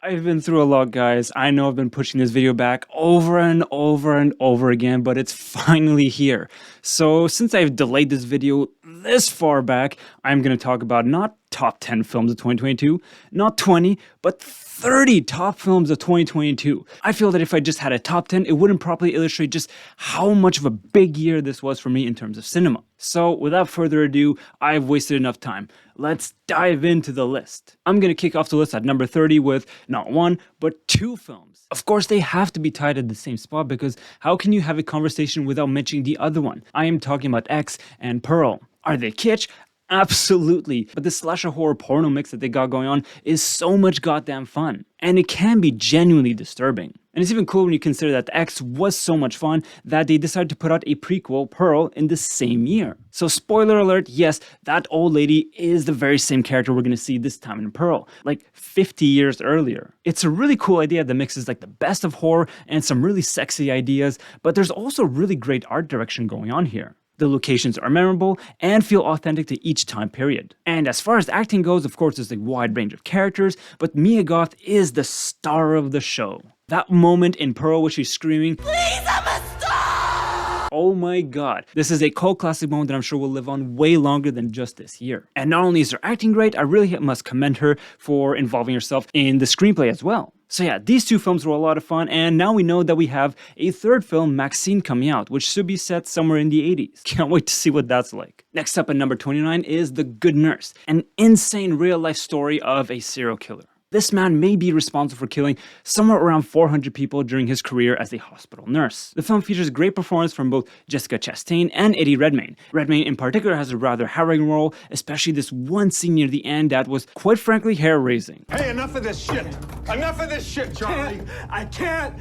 I've been through a lot, guys. I know I've been pushing this video back over and over and over again, but it's finally here. So since I've delayed this video this far back, I'm going to talk about not top 10 films of 2022, not 20, but 30 top films of 2022. I feel that if I just had a top 10, it wouldn't properly illustrate just how much of a big year this was for me in terms of cinema. So without further ado, I've wasted enough time. Let's dive into the list. I'm going to kick off the list at number 30 with not one, but two films. Of course, they have to be tied at the same spot because how can you have a conversation without mentioning the other one? I am talking about X and Pearl. Are they kitsch? Absolutely, but the slasher horror porno mix that they got going on is so much goddamn fun, and it can be genuinely disturbing. And it's even cool when you consider that X was so much fun that they decided to put out a prequel, Pearl, in the same year. So spoiler alert, yes, that old lady is the very same character we're going to see this time in Pearl, like 50 years earlier. It's a really cool idea that mixes like the best of horror and some really sexy ideas, but there's also really great art direction going on here. The locations are memorable and feel authentic to each time period. And as far as acting goes, of course, there's a wide range of characters, but Mia Goth is the star of the show. That moment in Pearl where she's screaming, "Please, I'm a star!" Oh my god. This is a cult classic moment that I'm sure will live on way longer than just this year. And not only is her acting great, I really must commend her for involving herself in the screenplay as well. So yeah, these two films were a lot of fun, and now we know that we have a third film, Maxine, coming out, which should be set somewhere in the 80s. Can't wait to see what that's like. Next up at number 29 is The Good Nurse, an insane real-life story of a serial killer. This man may be responsible for killing somewhere around 400 people during his career as a hospital nurse. The film features great performance from both Jessica Chastain and Eddie Redmayne. Redmayne in particular has a rather harrowing role, especially this one scene near the end that was quite frankly hair-raising. Hey, enough of this shit! Enough of this shit, Charlie! I can't!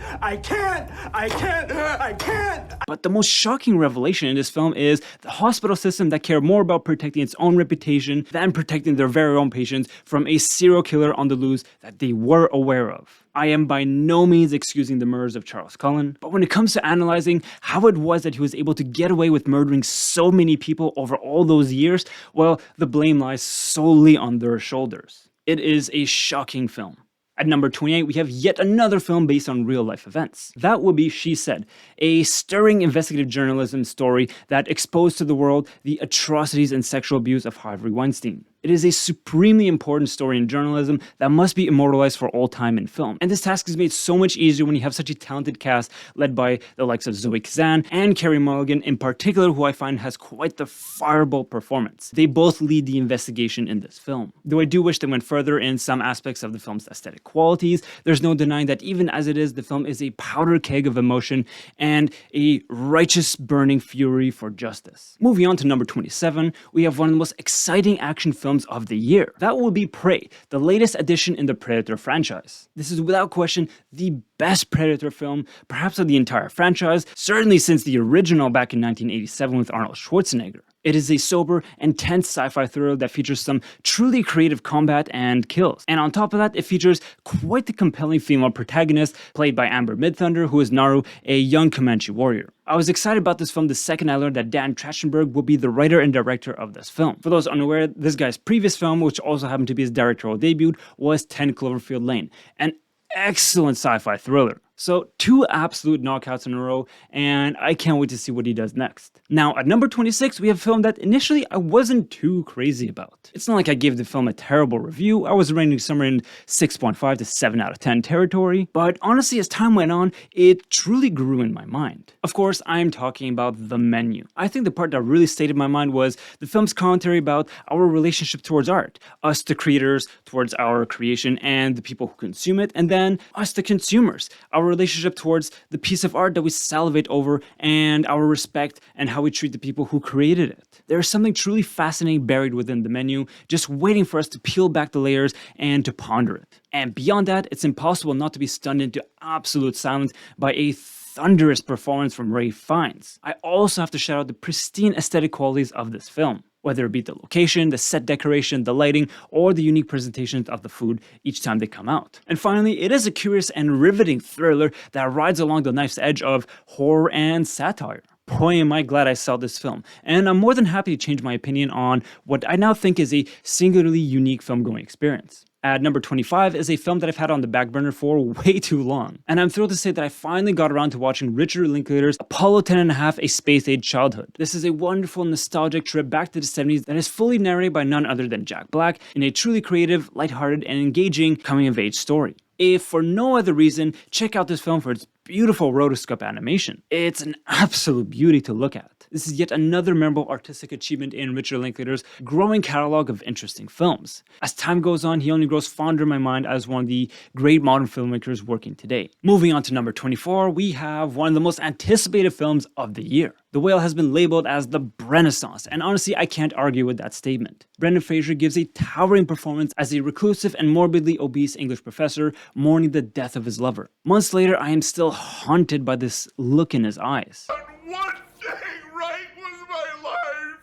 But the most shocking revelation in this film is the hospital system that cared more about protecting its own reputation than protecting their very own patients from a serial killer on the loose that they were aware of. I am by no means excusing the murders of Charles Cullen, but when it comes to analyzing how it was that he was able to get away with murdering so many people over all those years, well, the blame lies solely on their shoulders. It is a shocking film. At number 28, we have yet another film based on real-life events. That would be She Said, a stirring investigative journalism story that exposed to the world the atrocities and sexual abuse of Harvey Weinstein. It is a supremely important story in journalism that must be immortalized for all time in film. And this task is made so much easier when you have such a talented cast led by the likes of Zoe Kazan and Carey Mulligan in particular, who I find has quite the fireball performance. They both lead the investigation in this film. Though I do wish they went further in some aspects of the film's aesthetic qualities, there's no denying that even as it is, the film is a powder keg of emotion and a righteous burning fury for justice. Moving on to number 27, we have one of the most exciting action films of the year. That will be Prey, the latest addition in the Predator franchise. This is without question the best Predator film, perhaps of the entire franchise, certainly since the original back in 1987 with Arnold Schwarzenegger. It is a sober and tense sci-fi thriller that features some truly creative combat and kills. And on top of that, it features quite the compelling female protagonist played by Amber Midthunder, who is Naru, a young Comanche warrior. I was excited about this film the second I learned that Dan Trachtenberg will be the writer and director of this film. For those unaware, this guy's previous film, which also happened to be his directorial debut, was 10 Cloverfield Lane, an excellent sci-fi thriller. So 2 absolute knockouts in a row, and I can't wait to see what he does next. Now, at number 26, we have a film that initially I wasn't too crazy about. It's not like I gave the film a terrible review. I was rating somewhere in 6.5 to 7 out of 10 territory, but honestly, as time went on, it truly grew in my mind. Of course, I'm talking about The Menu. I think the part that really stayed in my mind was the film's commentary about our relationship towards art, us the creators towards our creation and the people who consume it, and then us the consumers, our relationship towards the piece of art that we salivate over, and our respect and how we treat the people who created it. There's something truly fascinating buried within The Menu, just waiting for us to peel back the layers and to ponder it. And beyond that, it's impossible not to be stunned into absolute silence by a thunderous performance from Ralph Fiennes. I also have to shout out the pristine aesthetic qualities of this film, whether it be the location, the set decoration, the lighting, or the unique presentations of the food each time they come out. And finally, it is a curious and riveting thriller that rides along the knife's edge of horror and satire. Boy, am I glad I saw this film, and I'm more than happy to change my opinion on what I now think is a singularly unique film-going experience. At number 25 is a film that I've had on the back burner for way too long, and I'm thrilled to say that I finally got around to watching Richard Linklater's Apollo 10.5: A Space-Age Childhood. This is a wonderful nostalgic trip back to the 70s that is fully narrated by none other than Jack Black in a truly creative, lighthearted, and engaging coming-of-age story. If for no other reason, check out this film for its beautiful rotoscope animation. It's an absolute beauty to look at. This is yet another memorable artistic achievement in Richard Linklater's growing catalog of interesting films. As time goes on, he only grows fonder in my mind as one of the great modern filmmakers working today. Moving on to number 24, we have one of the most anticipated films of the year. The Whale has been labeled as the Renaissance, and honestly, I can't argue with that statement. Brendan Fraser gives a towering performance as a reclusive and morbidly obese English professor mourning the death of his lover. Months later, I am still haunted by this look in his eyes. One thing right was my life.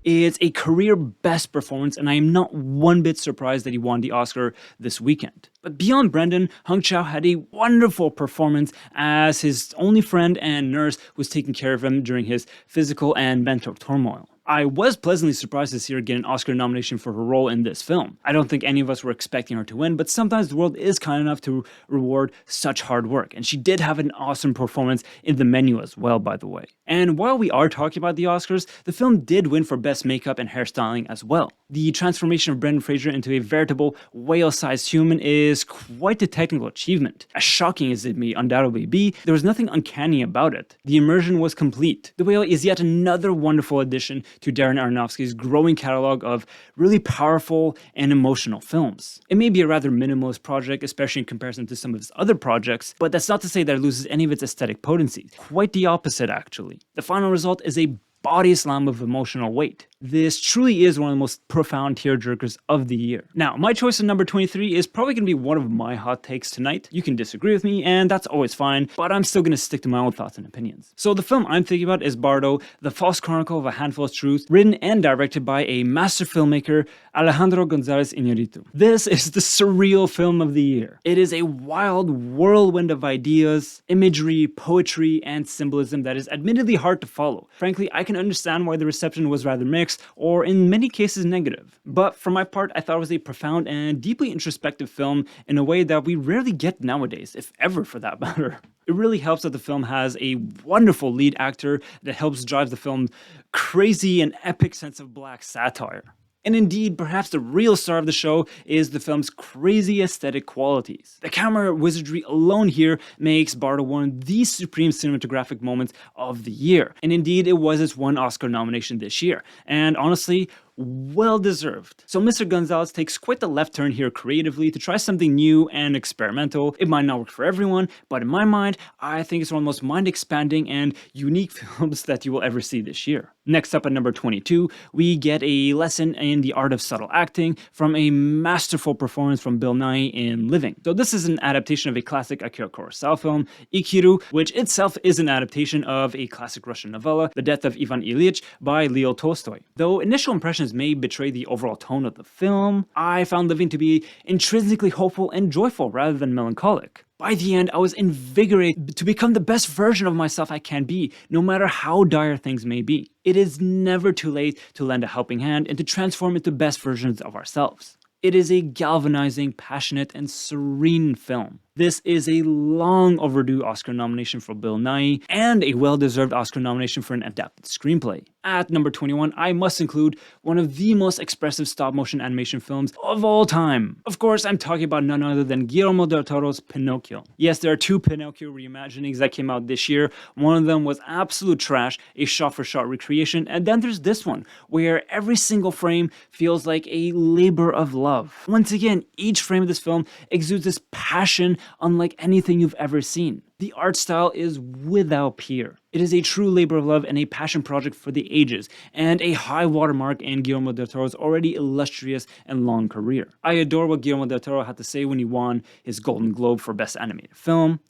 It's a career best performance, and I am not one bit surprised that he won the Oscar this weekend. But beyond Brendan, Hung Chau had a wonderful performance as his only friend and nurse was taking care of him during his physical and mental turmoil. I was pleasantly surprised to see her get an Oscar nomination for her role in this film. I don't think any of us were expecting her to win, but sometimes the world is kind enough to reward such hard work, and she did have an awesome performance in The Menu as well, by the way. And while we are talking about the Oscars, the film did win for Best Makeup and Hairstyling as well. The transformation of Brendan Fraser into a veritable whale-sized human is quite a technical achievement. As shocking as it may undoubtedly be, there was nothing uncanny about it. The immersion was complete. The Whale is yet another wonderful addition to Darren Aronofsky's growing catalog of really powerful and emotional films. It may be a rather minimalist project, especially in comparison to some of his other projects, but that's not to say that it loses any of its aesthetic potency. Quite the opposite, actually. The final result is a body slam of emotional weight. This truly is one of the most profound tearjerkers of the year. Now, my choice in number 23 is probably going to be one of my hot takes tonight. You can disagree with me, and that's always fine, but I'm still going to stick to my own thoughts and opinions. So the film I'm thinking about is Bardo, The False Chronicle of a Handful of Truths, written and directed by a master filmmaker, Alejandro González Iñárritu. This is the surreal film of the year. It is a wild whirlwind of ideas, imagery, poetry, and symbolism that is admittedly hard to follow. Frankly, I can understand why the reception was rather mixed, or in many cases negative. But for my part, I thought it was a profound and deeply introspective film in a way that we rarely get nowadays, if ever for that matter. It really helps that the film has a wonderful lead actor that helps drive the film crazy and epic sense of black satire. And indeed, perhaps the real star of the show is the film's crazy aesthetic qualities. The camera wizardry alone here makes Bardo one of the supreme cinematographic moments of the year. And indeed, it was its one Oscar nomination this year. And honestly, well deserved. So Mr. Gonzalez takes quite the left turn here creatively to try something new and experimental. It might not work for everyone, but in my mind, I think it's one of the most mind-expanding and unique films that you will ever see this year. Next up at number 22, we get a lesson in the art of subtle acting from a masterful performance from Bill Nighy in Living. So this is an adaptation of a classic Akira Kurosawa film, Ikiru, which itself is an adaptation of a classic Russian novella, The Death of Ivan Ilyich by Leo Tolstoy. Though initial impressions may betray the overall tone of the film, I found Living to be intrinsically hopeful and joyful rather than melancholic. By the end, I was invigorated to become the best version of myself I can be, no matter how dire things may be. It is never too late to lend a helping hand and to transform into best versions of ourselves. It is a galvanizing, passionate, and serene film. This is a long overdue Oscar nomination for Bill Nighy and a well-deserved Oscar nomination for an adapted screenplay. At number 21, I must include one of the most expressive stop-motion animation films of all time. Of course, I'm talking about none other than Guillermo del Toro's Pinocchio. Yes, there are two Pinocchio reimaginings that came out this year. One of them was absolute trash, a shot-for-shot recreation, and then there's this one, where every single frame feels like a labor of love. Once again, each frame of this film exudes this passion unlike anything you've ever seen. The art style is without peer. It is a true labor of love and a passion project for the ages, and a high watermark in Guillermo del Toro's already illustrious and long career. I adore what Guillermo del Toro had to say when he won his Golden Globe for Best Animated Film.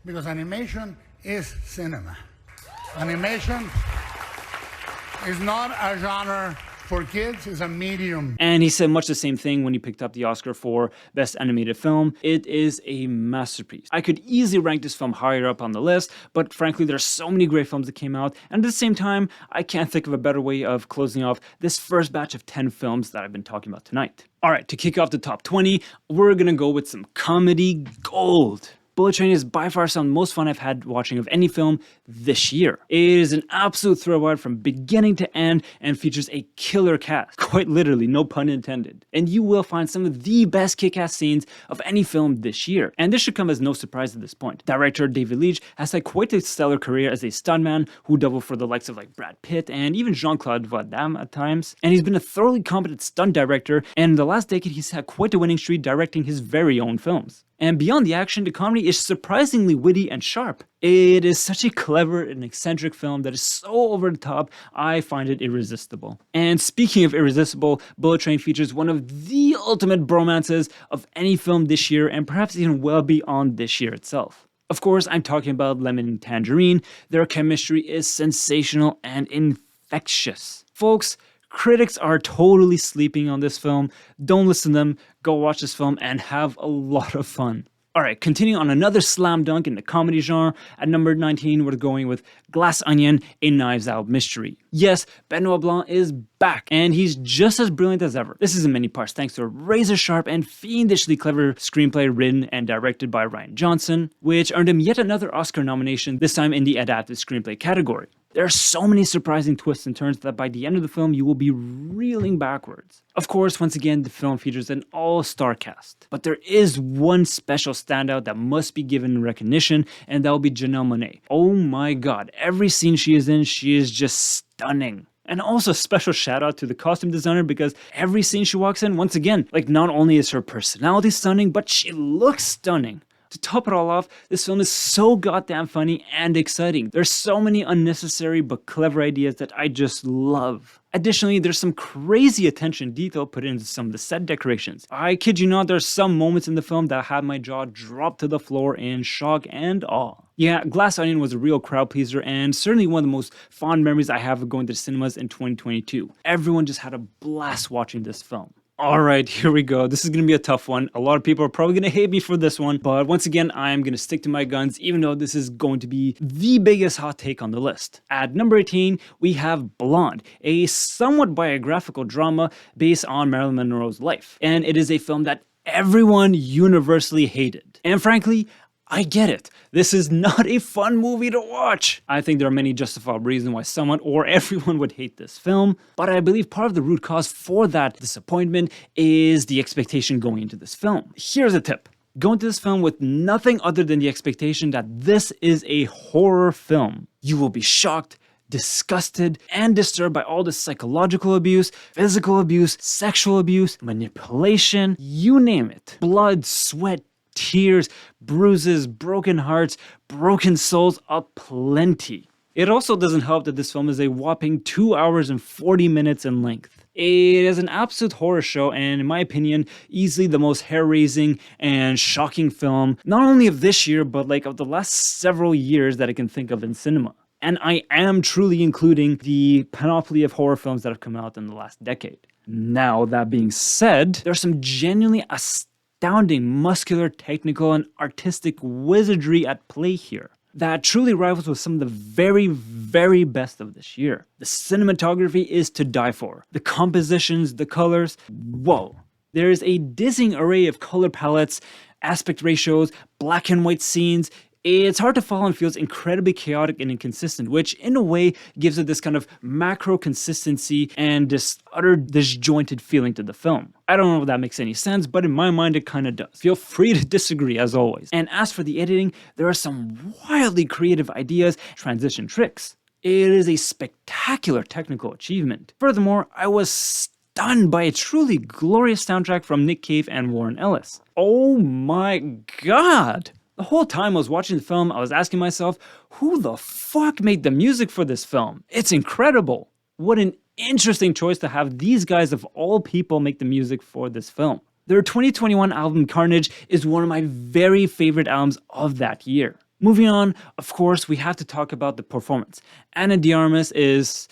Because animation is cinema. Animation is not a genre for kids is a medium. And he said much the same thing when he picked up the Oscar for Best Animated Film. It is a masterpiece. I could easily rank this film higher up on the list, but frankly, there's so many great films that came out, and at the same time, I can't think of a better way of closing off this first batch of 10 films that I've been talking about tonight. Alright, to kick off the top 20, we're gonna go with some comedy gold. Bullet Train is by far some of the most fun I've had watching of any film this year. It is an absolute thrill ride from beginning to end and features a killer cast, quite literally, no pun intended. And you will find some of the best kick-ass scenes of any film this year. And this should come as no surprise at this point. Director David Leitch has had quite a stellar career as a stuntman who doubled for the likes of like Brad Pitt and even Jean-Claude Van Damme at times. And he's been a thoroughly competent stunt director, and in the last decade he's had quite a winning streak directing his very own films. And beyond the action, the comedy is surprisingly witty and sharp. It is such a clever and eccentric film that is so over the top, I find it irresistible. And speaking of irresistible, Bullet Train features one of the ultimate bromances of any film this year, and perhaps even well beyond this year itself. Of course, I'm talking about Lemon and Tangerine. Their chemistry is sensational and infectious. Folks, critics are totally sleeping on this film. Don't listen to them. Go watch this film and have a lot of fun. Alright, continuing on another slam dunk in the comedy genre, at number 19 we're going with Glass Onion, a Knives Out mystery. Yes, Benoit Blanc is back, and he's just as brilliant as ever. This is in many parts thanks to a razor-sharp and fiendishly clever screenplay written and directed by Rian Johnson, which earned him yet another Oscar nomination, this time in the adapted screenplay category. There are so many surprising twists and turns that by the end of the film you will be reeling backwards. Of course, once again, the film features an all-star cast. But there is one special standout that must be given recognition, and that will be Janelle Monáe. Oh my god, every scene she is in, she is just stunning. And also a special shout out to the costume designer, because every scene she walks in, once again, like not only is her personality stunning, but she looks stunning. To top it all off, this film is so goddamn funny and exciting. There's so many unnecessary but clever ideas that I just love. Additionally, there's some crazy attention detail put into some of the set decorations. I kid you not, there's some moments in the film that had my jaw drop to the floor in shock and awe. Yeah, Glass Onion was a real crowd pleaser and certainly one of the most fond memories I have of going to the cinemas in 2022. Everyone just had a blast watching this film. Alright, here we go. This is going to be a tough one. A lot of people are probably going to hate me for this one, but once again, I am going to stick to my guns, even though this is going to be the biggest hot take on the list. At number 18, we have Blonde, a somewhat biographical drama based on Marilyn Monroe's life. And it is a film that everyone universally hated. And frankly, I get it. This is not a fun movie to watch. I think there are many justifiable reasons why someone or everyone would hate this film, but I believe part of the root cause for that disappointment is the expectation going into this film. Here's a tip. Go into this film with nothing other than the expectation that this is a horror film. You will be shocked, disgusted, and disturbed by all the psychological abuse, physical abuse, sexual abuse, manipulation, you name it. Blood, sweat, tears, bruises, broken hearts, broken souls aplenty. It also doesn't help that this film is a whopping 2 hours and 40 minutes in length. It is an absolute horror show, and in my opinion, easily the most hair-raising and shocking film, not only of this year, but like of the last several years that I can think of in cinema. And I am truly including the panoply of horror films that have come out in the last decade. Now, that being said, there are some genuinely astounding muscular, technical, and artistic wizardry at play here that truly rivals with some of the very, very best of this year. The cinematography is to die for. The compositions, the colors, whoa. There is a dizzying array of color palettes, aspect ratios, black and white scenes. It's hard to follow and feels incredibly chaotic and inconsistent, which in a way gives it this kind of macro consistency and this utter disjointed feeling to the film. I don't know if that makes any sense, but in my mind it kinda does. Feel free to disagree as always. And as for the editing, there are some wildly creative ideas, transition tricks. It is a spectacular technical achievement. Furthermore, I was stunned by a truly glorious soundtrack from Nick Cave and Warren Ellis. Oh my god! The whole time I was watching the film, I was asking myself, who the fuck made the music for this film? It's incredible. What an interesting choice to have these guys of all people make the music for this film. Their 2021 album Carnage is one of my very favorite albums of that year. Moving on, of course, we have to talk about the performance. Ana de Armas is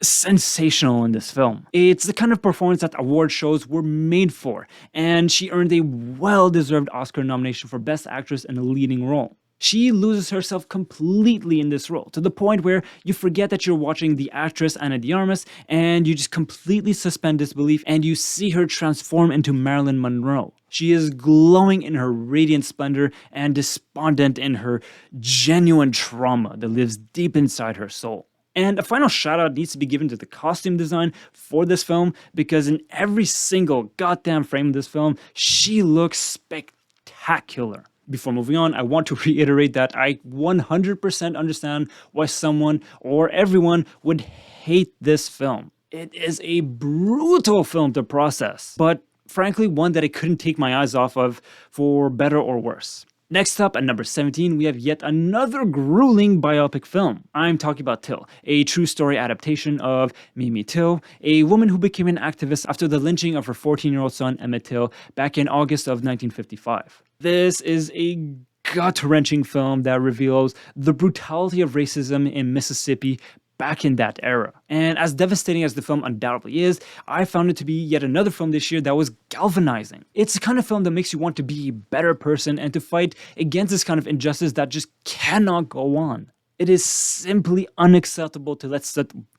sensational in this film. It's the kind of performance that award shows were made for, and she earned a well-deserved Oscar nomination for Best Actress in a Leading Role. She loses herself completely in this role, to the point where you forget that you're watching the actress Ana de Armas, and you just completely suspend disbelief, and you see her transform into Marilyn Monroe. She is glowing in her radiant splendor and despondent in her genuine trauma that lives deep inside her soul. And a final shout out needs to be given to the costume design for this film, because in every single goddamn frame of this film, she looks spectacular. Before moving on, I want to reiterate that I 100% understand why someone or everyone would hate this film. It is a brutal film to process, but frankly one that I couldn't take my eyes off of for better or worse. Next up, at number 17, we have yet another grueling biopic film. I'm talking about Till, a true story adaptation of Mimi Till, a woman who became an activist after the lynching of her 14-year-old son Emmett Till back in August of 1955. This is a gut-wrenching film that reveals the brutality of racism in Mississippi back in that era. And as devastating as the film undoubtedly is, I found it to be yet another film this year that was galvanizing. It's the kind of film that makes you want to be a better person and to fight against this kind of injustice that just cannot go on. It is simply unacceptable to let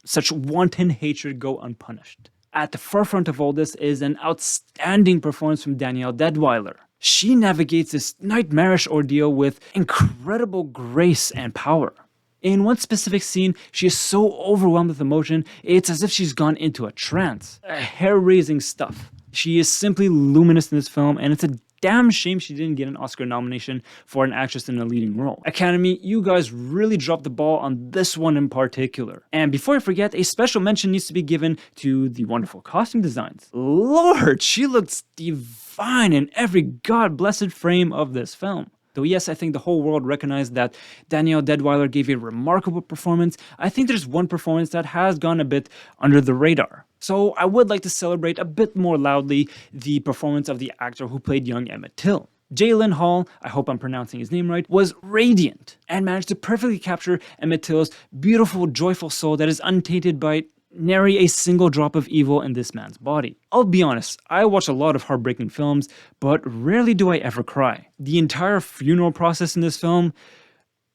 such wanton hatred go unpunished. At the forefront of all this is an outstanding performance from Danielle Deadwyler. She navigates this nightmarish ordeal with incredible grace and power. In one specific scene, she is so overwhelmed with emotion, it's as if she's gone into a trance. Hair-raising stuff. She is simply luminous in this film, and it's a damn shame she didn't get an Oscar nomination for an actress in a leading role. Academy, you guys really dropped the ball on this one in particular. And before I forget, a special mention needs to be given to the wonderful costume designs. Lord, she looks divine in every god-blessed frame of this film. Though yes, I think the whole world recognized that Danielle Deadwyler gave a remarkable performance, I think there's one performance that has gone a bit under the radar. So I would like to celebrate a bit more loudly the performance of the actor who played young Emmett Till. Jalen Hall, I hope I'm pronouncing his name right, was radiant and managed to perfectly capture Emmett Till's beautiful, joyful soul that is untainted by nary a single drop of evil in this man's body. I'll be honest, I watch a lot of heartbreaking films, but rarely do I ever cry. The entire funeral process in this film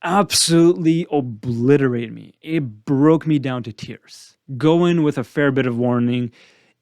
absolutely obliterated me. It broke me down to tears. Go in with a fair bit of warning.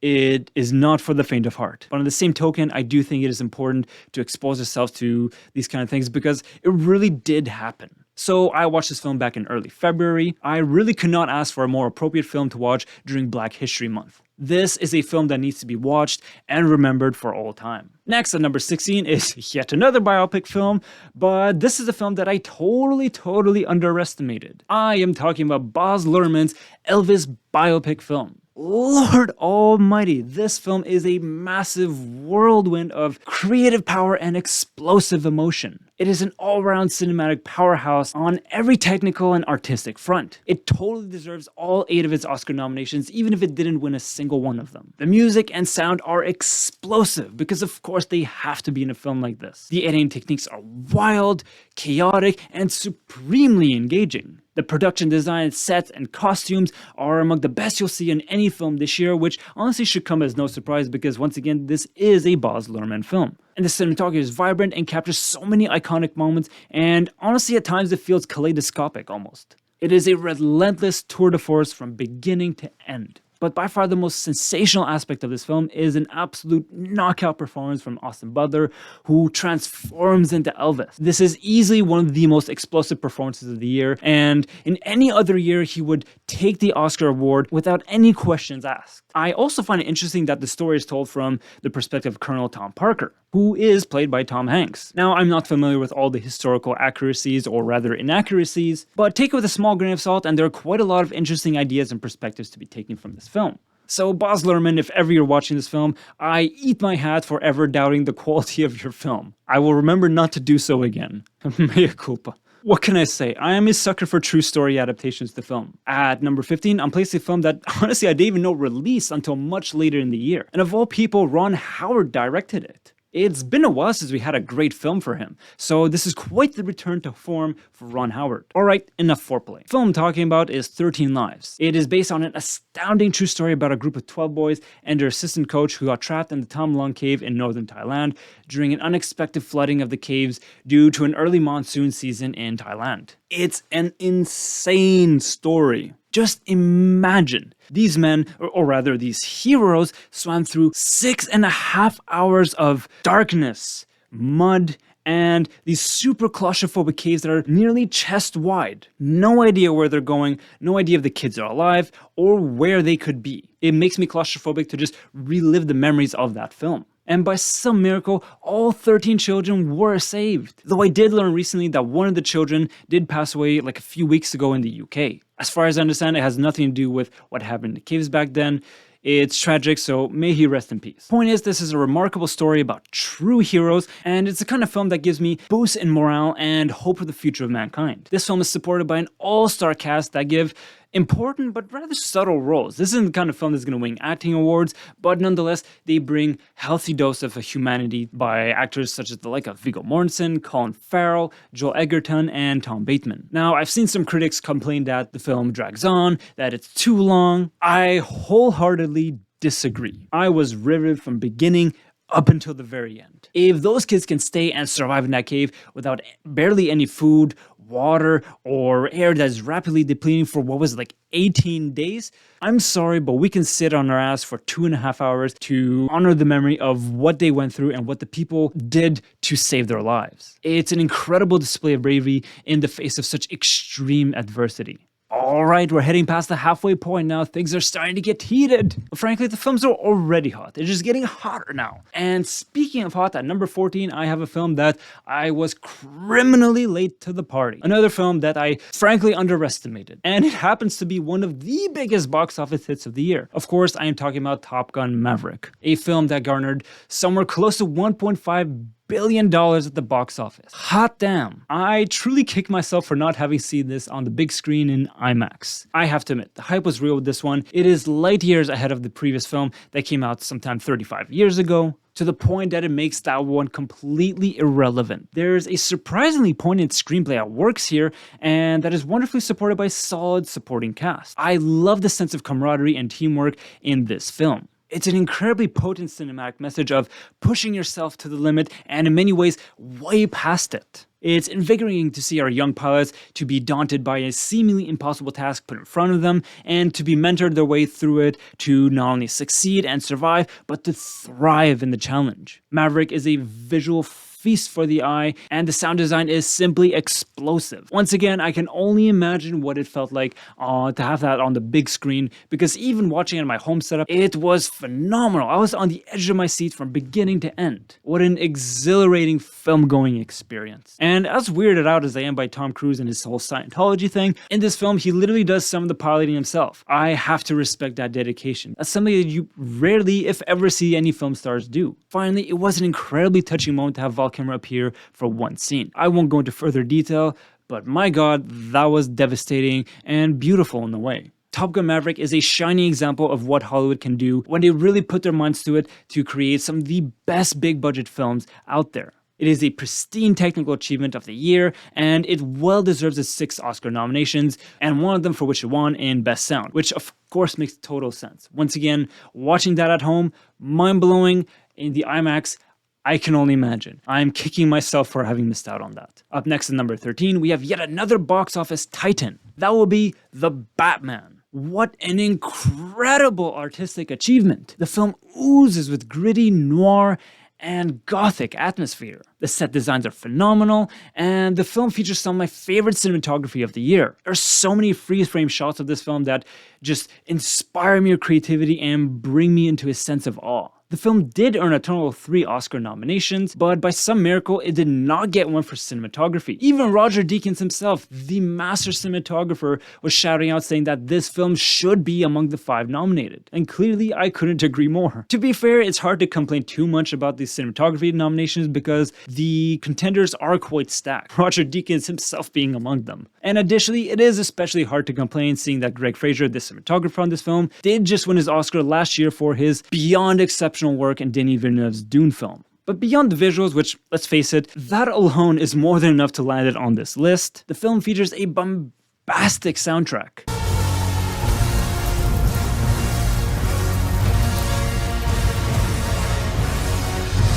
It is not for the faint of heart. But on the same token, I do think it is important to expose yourself to these kind of things because it really did happen. So I watched this film back in early February. I really could not ask for a more appropriate film to watch during Black History Month. This is a film that needs to be watched and remembered for all time. Next, at number 16 is yet another biopic film, but this is a film that I totally underestimated. I am talking about Baz Luhrmann's Elvis biopic film. Lord almighty, this film is a massive whirlwind of creative power and explosive emotion. It is an all-round cinematic powerhouse on every technical and artistic front. It totally deserves all 8 of its Oscar nominations, even if it didn't win a single one of them. The music and sound are explosive, because of course they have to be in a film like this. The editing techniques are wild, chaotic, and supremely engaging. The production design, sets, and costumes are among the best you'll see in any film this year, which honestly should come as no surprise because once again, this is a Baz Luhrmann film. And the cinematography is vibrant and captures so many iconic moments, and honestly at times it feels kaleidoscopic almost. It is a relentless tour de force from beginning to end. But by far the most sensational aspect of this film is an absolute knockout performance from Austin Butler, who transforms into Elvis. This is easily one of the most explosive performances of the year, and in any other year he would take the Oscar award without any questions asked. I also find it interesting that the story is told from the perspective of Colonel Tom Parker, who is played by Tom Hanks. Now, I'm not familiar with all the historical accuracies, or rather inaccuracies, but take it with a small grain of salt, and there are quite a lot of interesting ideas and perspectives to be taken from this film. So Baz Luhrmann, if ever you're watching this film, I eat my hat for ever doubting the quality of your film. I will remember not to do so again. Mea culpa. What can I say? I am a sucker for true story adaptations to film. At number 15, I'm placing a film that honestly I didn't even know released until much later in the year. And of all people, Ron Howard directed it. It's been a while since we had a great film for him, so this is quite the return to form for Ron Howard. Alright, enough foreplay. The film I'm talking about is 13 Lives. It is based on an astounding true story about a group of 12 boys and their assistant coach who got trapped in the Tam Luang cave in northern Thailand during an unexpected flooding of the caves due to an early monsoon season in Thailand. It's an insane story. Just imagine these men, or rather these heroes, swam through 6.5 hours of darkness, mud, and these super claustrophobic caves that are nearly chest wide. No idea where they're going, no idea if the kids are alive, or where they could be. It makes me claustrophobic to just relive the memories of that film. And by some miracle, all 13 children were saved. Though I did learn recently that one of the children did pass away like a few weeks ago in the UK. As far as I understand, it has nothing to do with what happened in the caves back then. It's tragic, so may he rest in peace. Point is, this is a remarkable story about true heroes, and it's the kind of film that gives me boost in morale and hope for the future of mankind. This film is supported by an all-star cast that give important but rather subtle roles. This isn't the kind of film that's going to win acting awards, but nonetheless, they bring healthy dose of humanity by actors such as the like of Viggo Mortensen, Colin Farrell, Joel Edgerton, and Tom Bateman. Now, I've seen some critics complain that the film drags on, that it's too long. I wholeheartedly disagree. I was riveted from beginning up until the very end. If those kids can stay and survive in that cave without barely any food, water, or air that is rapidly depleting for what was like 18 days, I'm sorry, but we can sit on our ass for 2.5 hours to honor the memory of what they went through and what the people did to save their lives. It's an incredible display of bravery in the face of such extreme adversity. Alright, we're heading past the halfway point now. Things are starting to get heated. But frankly, the films are already hot. They're just getting hotter now. And speaking of hot, at number 14, I have a film that I was criminally late to the party. Another film that I frankly underestimated. And it happens to be one of the biggest box office hits of the year. Of course, I am talking about Top Gun Maverick, a film that garnered somewhere close to $1.5 billion at the box office. Hot damn. I truly kick myself for not having seen this on the big screen in IMAX. I have to admit, the hype was real with this one. It is light years ahead of the previous film that came out sometime 35 years ago, to the point that it makes that one completely irrelevant. There's a surprisingly poignant screenplay that works here, and that is wonderfully supported by a solid supporting cast. I love the sense of camaraderie and teamwork in this film. It's an incredibly potent cinematic message of pushing yourself to the limit and in many ways way past it. It's invigorating to see our young pilots to be daunted by a seemingly impossible task put in front of them and to be mentored their way through it to not only succeed and survive, but to thrive in the challenge. Maverick is a visual feast for the eye, and the sound design is simply explosive. Once again, I can only imagine what it felt like to have that on the big screen, because even watching it in my home setup, it was phenomenal. I was on the edge of my seat from beginning to end. What an exhilarating film-going experience. And as weirded out as I am by Tom Cruise and his whole Scientology thing, in this film, he literally does some of the piloting himself. I have to respect that dedication. That's something that you rarely, if ever, see any film stars do. Finally, it was an incredibly touching moment to have Val Kilmer appear for one scene. I won't go into further detail, but my god, that was devastating and beautiful in a way. Top Gun Maverick is a shining example of what Hollywood can do when they really put their minds to it to create some of the best big budget films out there. It is a pristine technical achievement of the year, and it well deserves its 6 Oscar nominations, and one of them for which it won in Best Sound, which of course makes total sense. Once again, watching that at home, mind-blowing. In the IMAX, I can only imagine. I'm kicking myself for having missed out on that. Up next at number 13, we have yet another box office titan. That will be The Batman. What an incredible artistic achievement. The film oozes with gritty, noir, and gothic atmosphere. The set designs are phenomenal, and the film features some of my favorite cinematography of the year. There are so many freeze-frame shots of this film that just inspire me with creativity and bring me into a sense of awe. The film did earn a total of 3 Oscar nominations, but by some miracle, it did not get one for cinematography. Even Roger Deakins himself, the master cinematographer, was shouting out saying that this film should be among the 5 nominated. And clearly, I couldn't agree more. To be fair, it's hard to complain too much about the cinematography nominations because the contenders are quite stacked, Roger Deakins himself being among them. And additionally, it is especially hard to complain seeing that Greg Fraser, the cinematographer on this film, did just win his Oscar last year for his beyond exceptional work in Denis Villeneuve's Dune film. But beyond the visuals, which, let's face it, that alone is more than enough to land it on this list, the film features a bombastic soundtrack.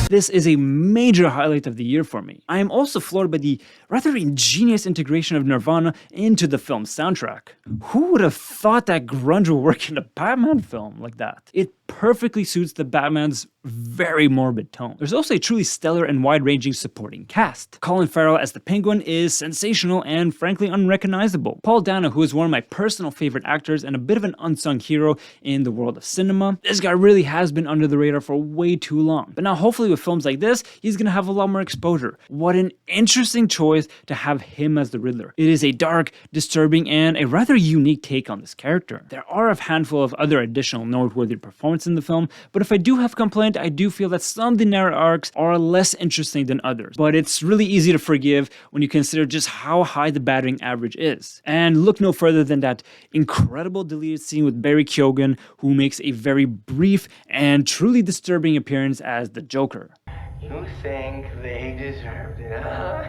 This is a major highlight of the year for me. I am also floored by the rather ingenious integration of Nirvana into the film's soundtrack. Who would have thought that grunge would work in a Batman film like that? It perfectly suits the Batman's very morbid tone. There's also a truly stellar and wide-ranging supporting cast. Colin Farrell as the Penguin is sensational and frankly unrecognizable. Paul Dano, who is one of my personal favorite actors and a bit of an unsung hero in the world of cinema. This guy really has been under the radar for way too long. But now hopefully with films like this, he's gonna have a lot more exposure. What an interesting choice to have him as the Riddler. It is a dark, disturbing, and a rather unique take on this character. There are a handful of other additional noteworthy performances in the film, but if I do have complaint, I do feel that some of the narrative arcs are less interesting than others. But it's really easy to forgive when you consider just how high the battering average is. And look no further than that incredible deleted scene with Barry Keoghan, who makes a very brief and truly disturbing appearance as the Joker. You think they deserved it, huh?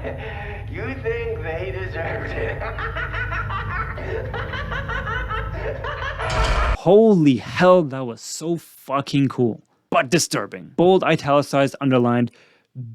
You think they deserved it? Holy hell, that was so fucking cool. But disturbing. Bold, italicized, underlined,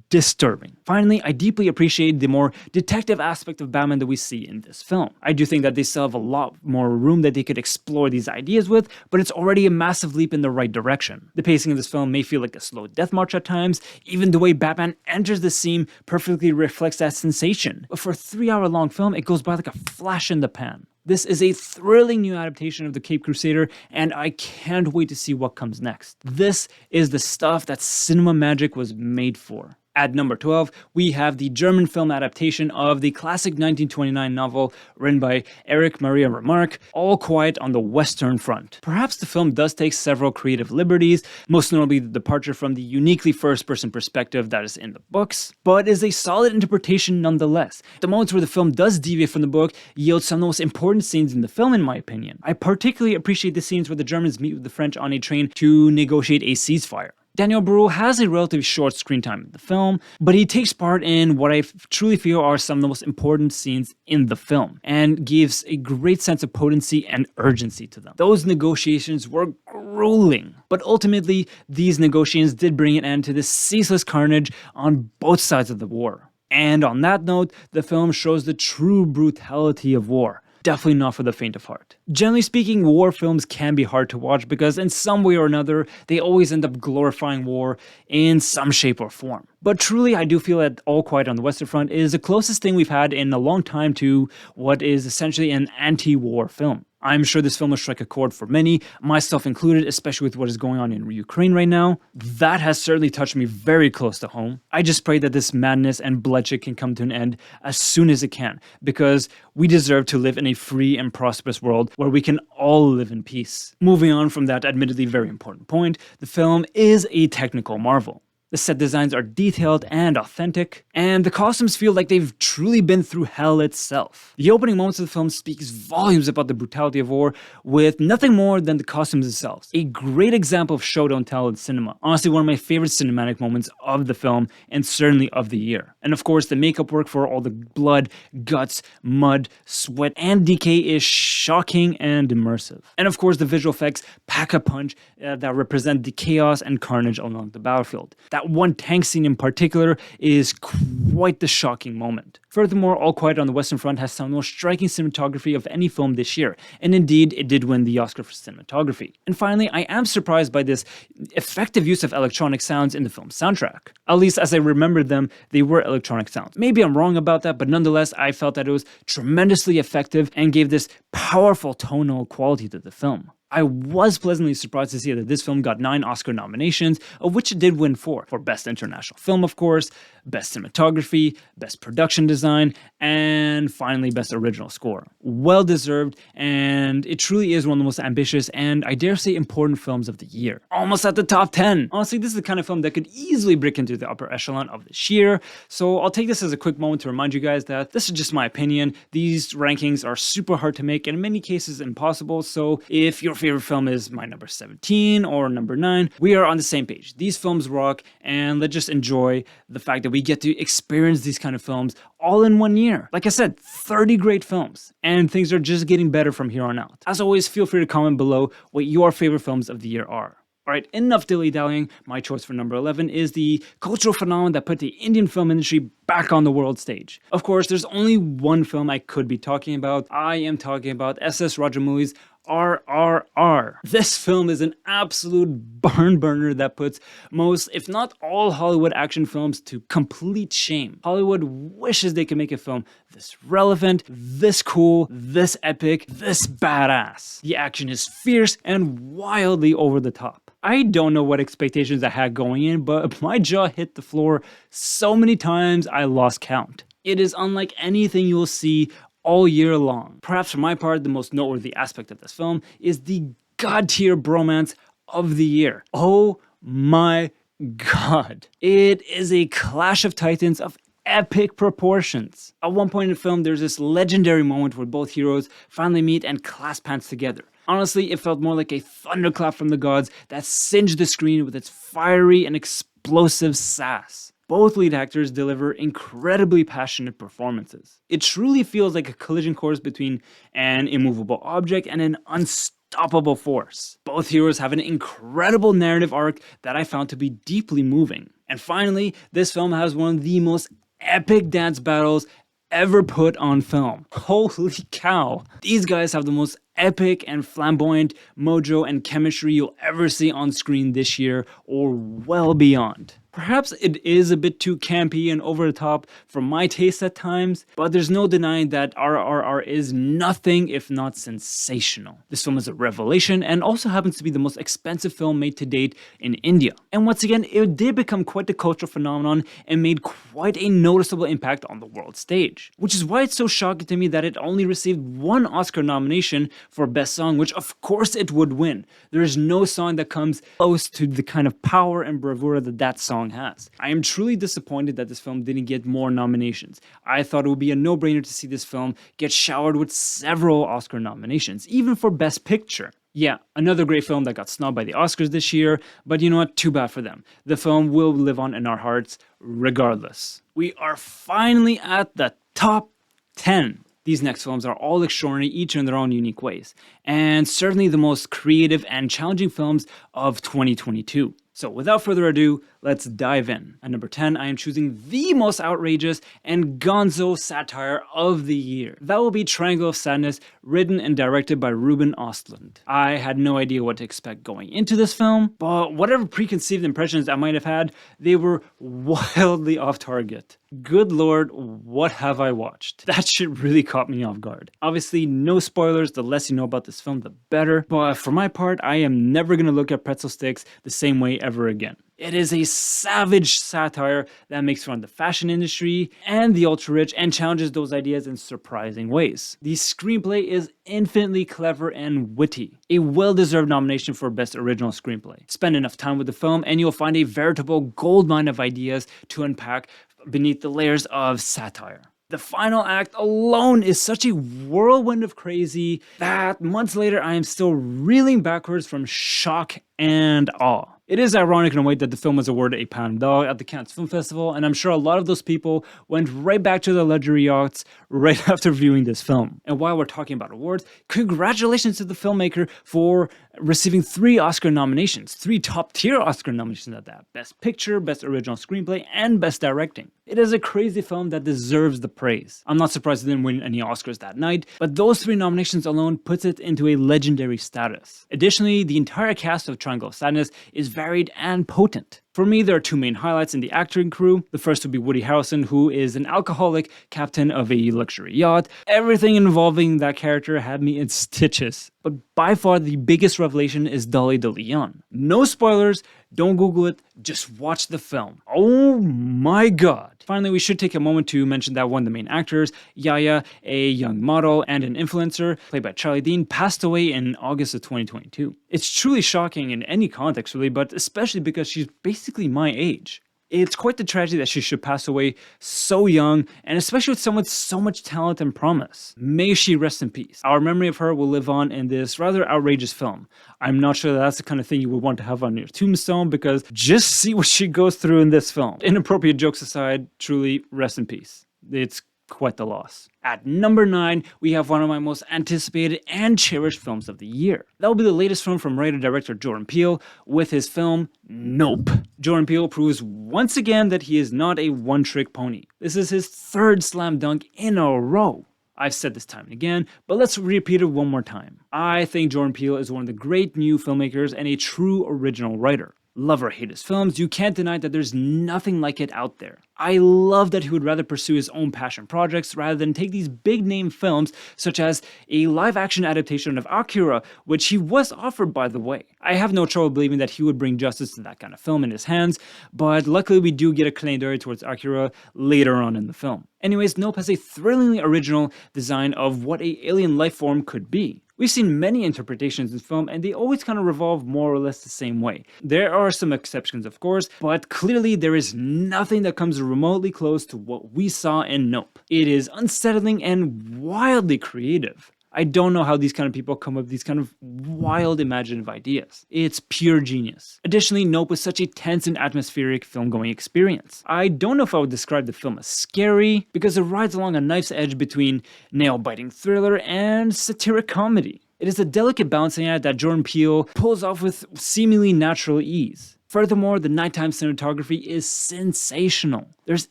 disturbing. Finally, I deeply appreciate the more detective aspect of Batman that we see in this film. I do think that they still have a lot more room that they could explore these ideas with, but it's already a massive leap in the right direction. The pacing of this film may feel like a slow death march at times, even the way Batman enters the scene perfectly reflects that sensation. But for a 3-hour-long film, it goes by like a flash in the pan. This is a thrilling new adaptation of the Caped Crusader, and I can't wait to see what comes next. This is the stuff that cinema magic was made for. At number 12, we have the German film adaptation of the classic 1929 novel written by Erich Maria Remarque, All Quiet on the Western Front. Perhaps the film does take several creative liberties, most notably the departure from the uniquely first-person perspective that is in the books, but is a solid interpretation nonetheless. The moments where the film does deviate from the book yield some of the most important scenes in the film, in my opinion. I particularly appreciate the scenes where the Germans meet with the French on a train to negotiate a ceasefire. Daniel Bruhl has a relatively short screen time in the film, but he takes part in what I truly feel are some of the most important scenes in the film, and gives a great sense of potency and urgency to them. Those negotiations were grueling, but ultimately, these negotiations did bring an end to this ceaseless carnage on both sides of the war. And on that note, the film shows the true brutality of war. Definitely not for the faint of heart. Generally speaking, war films can be hard to watch because in some way or another, they always end up glorifying war in some shape or form. But truly, I do feel that All Quiet on the Western Front is the closest thing we've had in a long time to what is essentially an anti-war film. I'm sure this film will strike a chord for many, myself included, especially with what is going on in Ukraine right now. That has certainly touched me very close to home. I just pray that this madness and bloodshed can come to an end as soon as it can, because we deserve to live in a free and prosperous world where we can all live in peace. Moving on from that admittedly very important point, the film is a technical marvel. The set designs are detailed and authentic, and the costumes feel like they've truly been through hell itself. The opening moments of the film speaks volumes about the brutality of war with nothing more than the costumes themselves. A great example of show don't tell in cinema. Honestly, one of my favorite cinematic moments of the film, and certainly of the year. And of course, the makeup work for all the blood, guts, mud, sweat, and decay is shocking and immersive. And of course, the visual effects pack a punch that represent the chaos and carnage along the battlefield. That one tank scene in particular is quite the shocking moment. Furthermore, All Quiet on the Western Front has some of the most striking cinematography of any film this year, and indeed, it did win the Oscar for cinematography. And finally, I am surprised by this effective use of electronic sounds in the film's soundtrack. At least as I remember them, they were electronic sounds. Maybe I'm wrong about that, but nonetheless, I felt that it was tremendously effective and gave this powerful tonal quality to the film. I was pleasantly surprised to see that this film got 9 Oscar nominations, of which it did win 4. For Best International Film, of course, Best Cinematography, Best Production Design, and finally Best Original Score. Well deserved, and it truly is one of the most ambitious and, I dare say, important films of the year. Almost at the top 10! Honestly, this is the kind of film that could easily break into the upper echelon of this year, so I'll take this as a quick moment to remind you guys that this is just my opinion. These rankings are super hard to make and in many cases impossible, so if your favorite film is my number 17 or number 9, we are on the same page. These films rock, and let's just enjoy the fact that we get to experience these kind of films all in one year. Like I said, 30 great films, and things are just getting better from here on out. As always, feel free to comment below what your favorite films of the year are. Alright, enough dilly-dallying. My choice for number 11 is the cultural phenomenon that put the Indian film industry back on the world stage. Of course, there's only one film I could be talking about. I am talking about S.S. Rajamouli's RRR. This film is an absolute barn burner that puts most, if not all, Hollywood action films to complete shame. Hollywood wishes they could make a film this relevant, this cool, this epic, this badass. The action is fierce and wildly over the top. I don't know what expectations I had going in, but my jaw hit the floor so many times I lost count. It is unlike anything you will see all year long. Perhaps for my part, the most noteworthy aspect of this film is the god-tier bromance of the year. Oh my god. It is a clash of titans of epic proportions. At one point in the film, there's this legendary moment where both heroes finally meet and clasp hands together. Honestly, it felt more like a thunderclap from the gods that singed the screen with its fiery and explosive sass. Both lead actors deliver incredibly passionate performances. It truly feels like a collision course between an immovable object and an unstoppable force. Both heroes have an incredible narrative arc that I found to be deeply moving. And finally, this film has one of the most epic dance battles ever put on film. Holy cow! These guys have the most epic and flamboyant mojo and chemistry you'll ever see on screen this year or well beyond. Perhaps it is a bit too campy and over the top for my taste at times, but there's no denying that RRR is nothing if not sensational. This film is a revelation and also happens to be the most expensive film made to date in India. And once again, it did become quite a cultural phenomenon and made quite a noticeable impact on the world stage. Which is why it's so shocking to me that it only received one Oscar nomination for Best Song, which of course it would win. There is no song that comes close to the kind of power and bravura that song has. I am truly disappointed that this film didn't get more nominations. I thought it would be a no-brainer to see this film get showered with several Oscar nominations, even for Best Picture. Yeah, another great film that got snubbed by the Oscars this year, but you know what, too bad for them. The film will live on in our hearts regardless. We are finally at the top 10. These next films are all extraordinary, each in their own unique ways, and certainly the most creative and challenging films of 2022. So without further ado, let's dive in. At number 10, I am choosing the most outrageous and gonzo satire of the year. That will be Triangle of Sadness, written and directed by Ruben Östlund. I had no idea what to expect going into this film, but whatever preconceived impressions I might have had, they were wildly off target. Good lord, what have I watched? That shit really caught me off guard. Obviously, no spoilers, the less you know about this film, the better. But for my part, I am never gonna look at pretzel sticks the same way ever again. It is a savage satire that makes fun of the fashion industry and the ultra-rich and challenges those ideas in surprising ways. The screenplay is infinitely clever and witty. A well-deserved nomination for Best Original Screenplay. Spend enough time with the film and you'll find a veritable goldmine of ideas to unpack beneath the layers of satire. The final act alone is such a whirlwind of crazy that months later I am still reeling backwards from shock and awe. It is ironic in a way that the film was awarded a Palme d'Or at the Cannes Film Festival, and I'm sure a lot of those people went right back to their luxury yachts right after viewing this film. And while we're talking about awards, congratulations to the filmmaker for receiving 3 Oscar nominations, 3 top-tier Oscar nominations at that. Best Picture, Best Original Screenplay, and Best Directing. It is a crazy film that deserves the praise. I'm not surprised it didn't win any Oscars that night, but those 3 nominations alone puts it into a legendary status. Additionally, the entire cast of Triangle of Sadness is varied and potent. For me, there are 2 main highlights in the acting crew. The first would be Woody Harrelson, who is an alcoholic captain of a luxury yacht. Everything involving that character had me in stitches. But by far the biggest revelation is Dolly de Leon. No spoilers, Don't Google it, just watch the film. Oh my god. Finally, we should take a moment to mention that one of the main actors, Yaya, a young model and an influencer, played by Charlie Dean, passed away in August of 2022. It's truly shocking in any context really, but especially because she's basically my age. It's quite the tragedy that she should pass away so young, and especially with someone with so much talent and promise. May she rest in peace. Our memory of her will live on in this rather outrageous film. I'm not sure that's the kind of thing you would want to have on your tombstone, because just see what she goes through in this film. Inappropriate jokes aside, truly rest in peace. It's quite the loss. At number 9, we have one of my most anticipated and cherished films of the year. That will be the latest film from writer-director Jordan Peele with his film Nope. Jordan Peele proves once again that he is not a one-trick pony. This is his 3rd slam dunk in a row. I've said this time and again, but let's repeat it one more time. I think Jordan Peele is one of the great new filmmakers and a true original writer. Love or hate his films, you can't deny that there's nothing like it out there. I love that he would rather pursue his own passion projects rather than take these big name films such as a live action adaptation of Akira, which he was offered by the way. I have no trouble believing that he would bring justice to that kind of film in his hands, but luckily we do get a clin d'oeil towards Akira later on in the film. Anyways, Nope has a thrillingly original design of what an alien life form could be. We've seen many interpretations in film and they always kind of revolve more or less the same way. There are some exceptions of course, but clearly there is nothing that comes remotely close to what we saw in Nope. It is unsettling and wildly creative. I don't know how these kind of people come up with these kind of wild imaginative ideas. It's pure genius. Additionally, Nope was such a tense and atmospheric film-going experience. I don't know if I would describe the film as scary, because it rides along a knife's edge between nail-biting thriller and satiric comedy. It is a delicate balancing act that Jordan Peele pulls off with seemingly natural ease. Furthermore, the nighttime cinematography is sensational. There's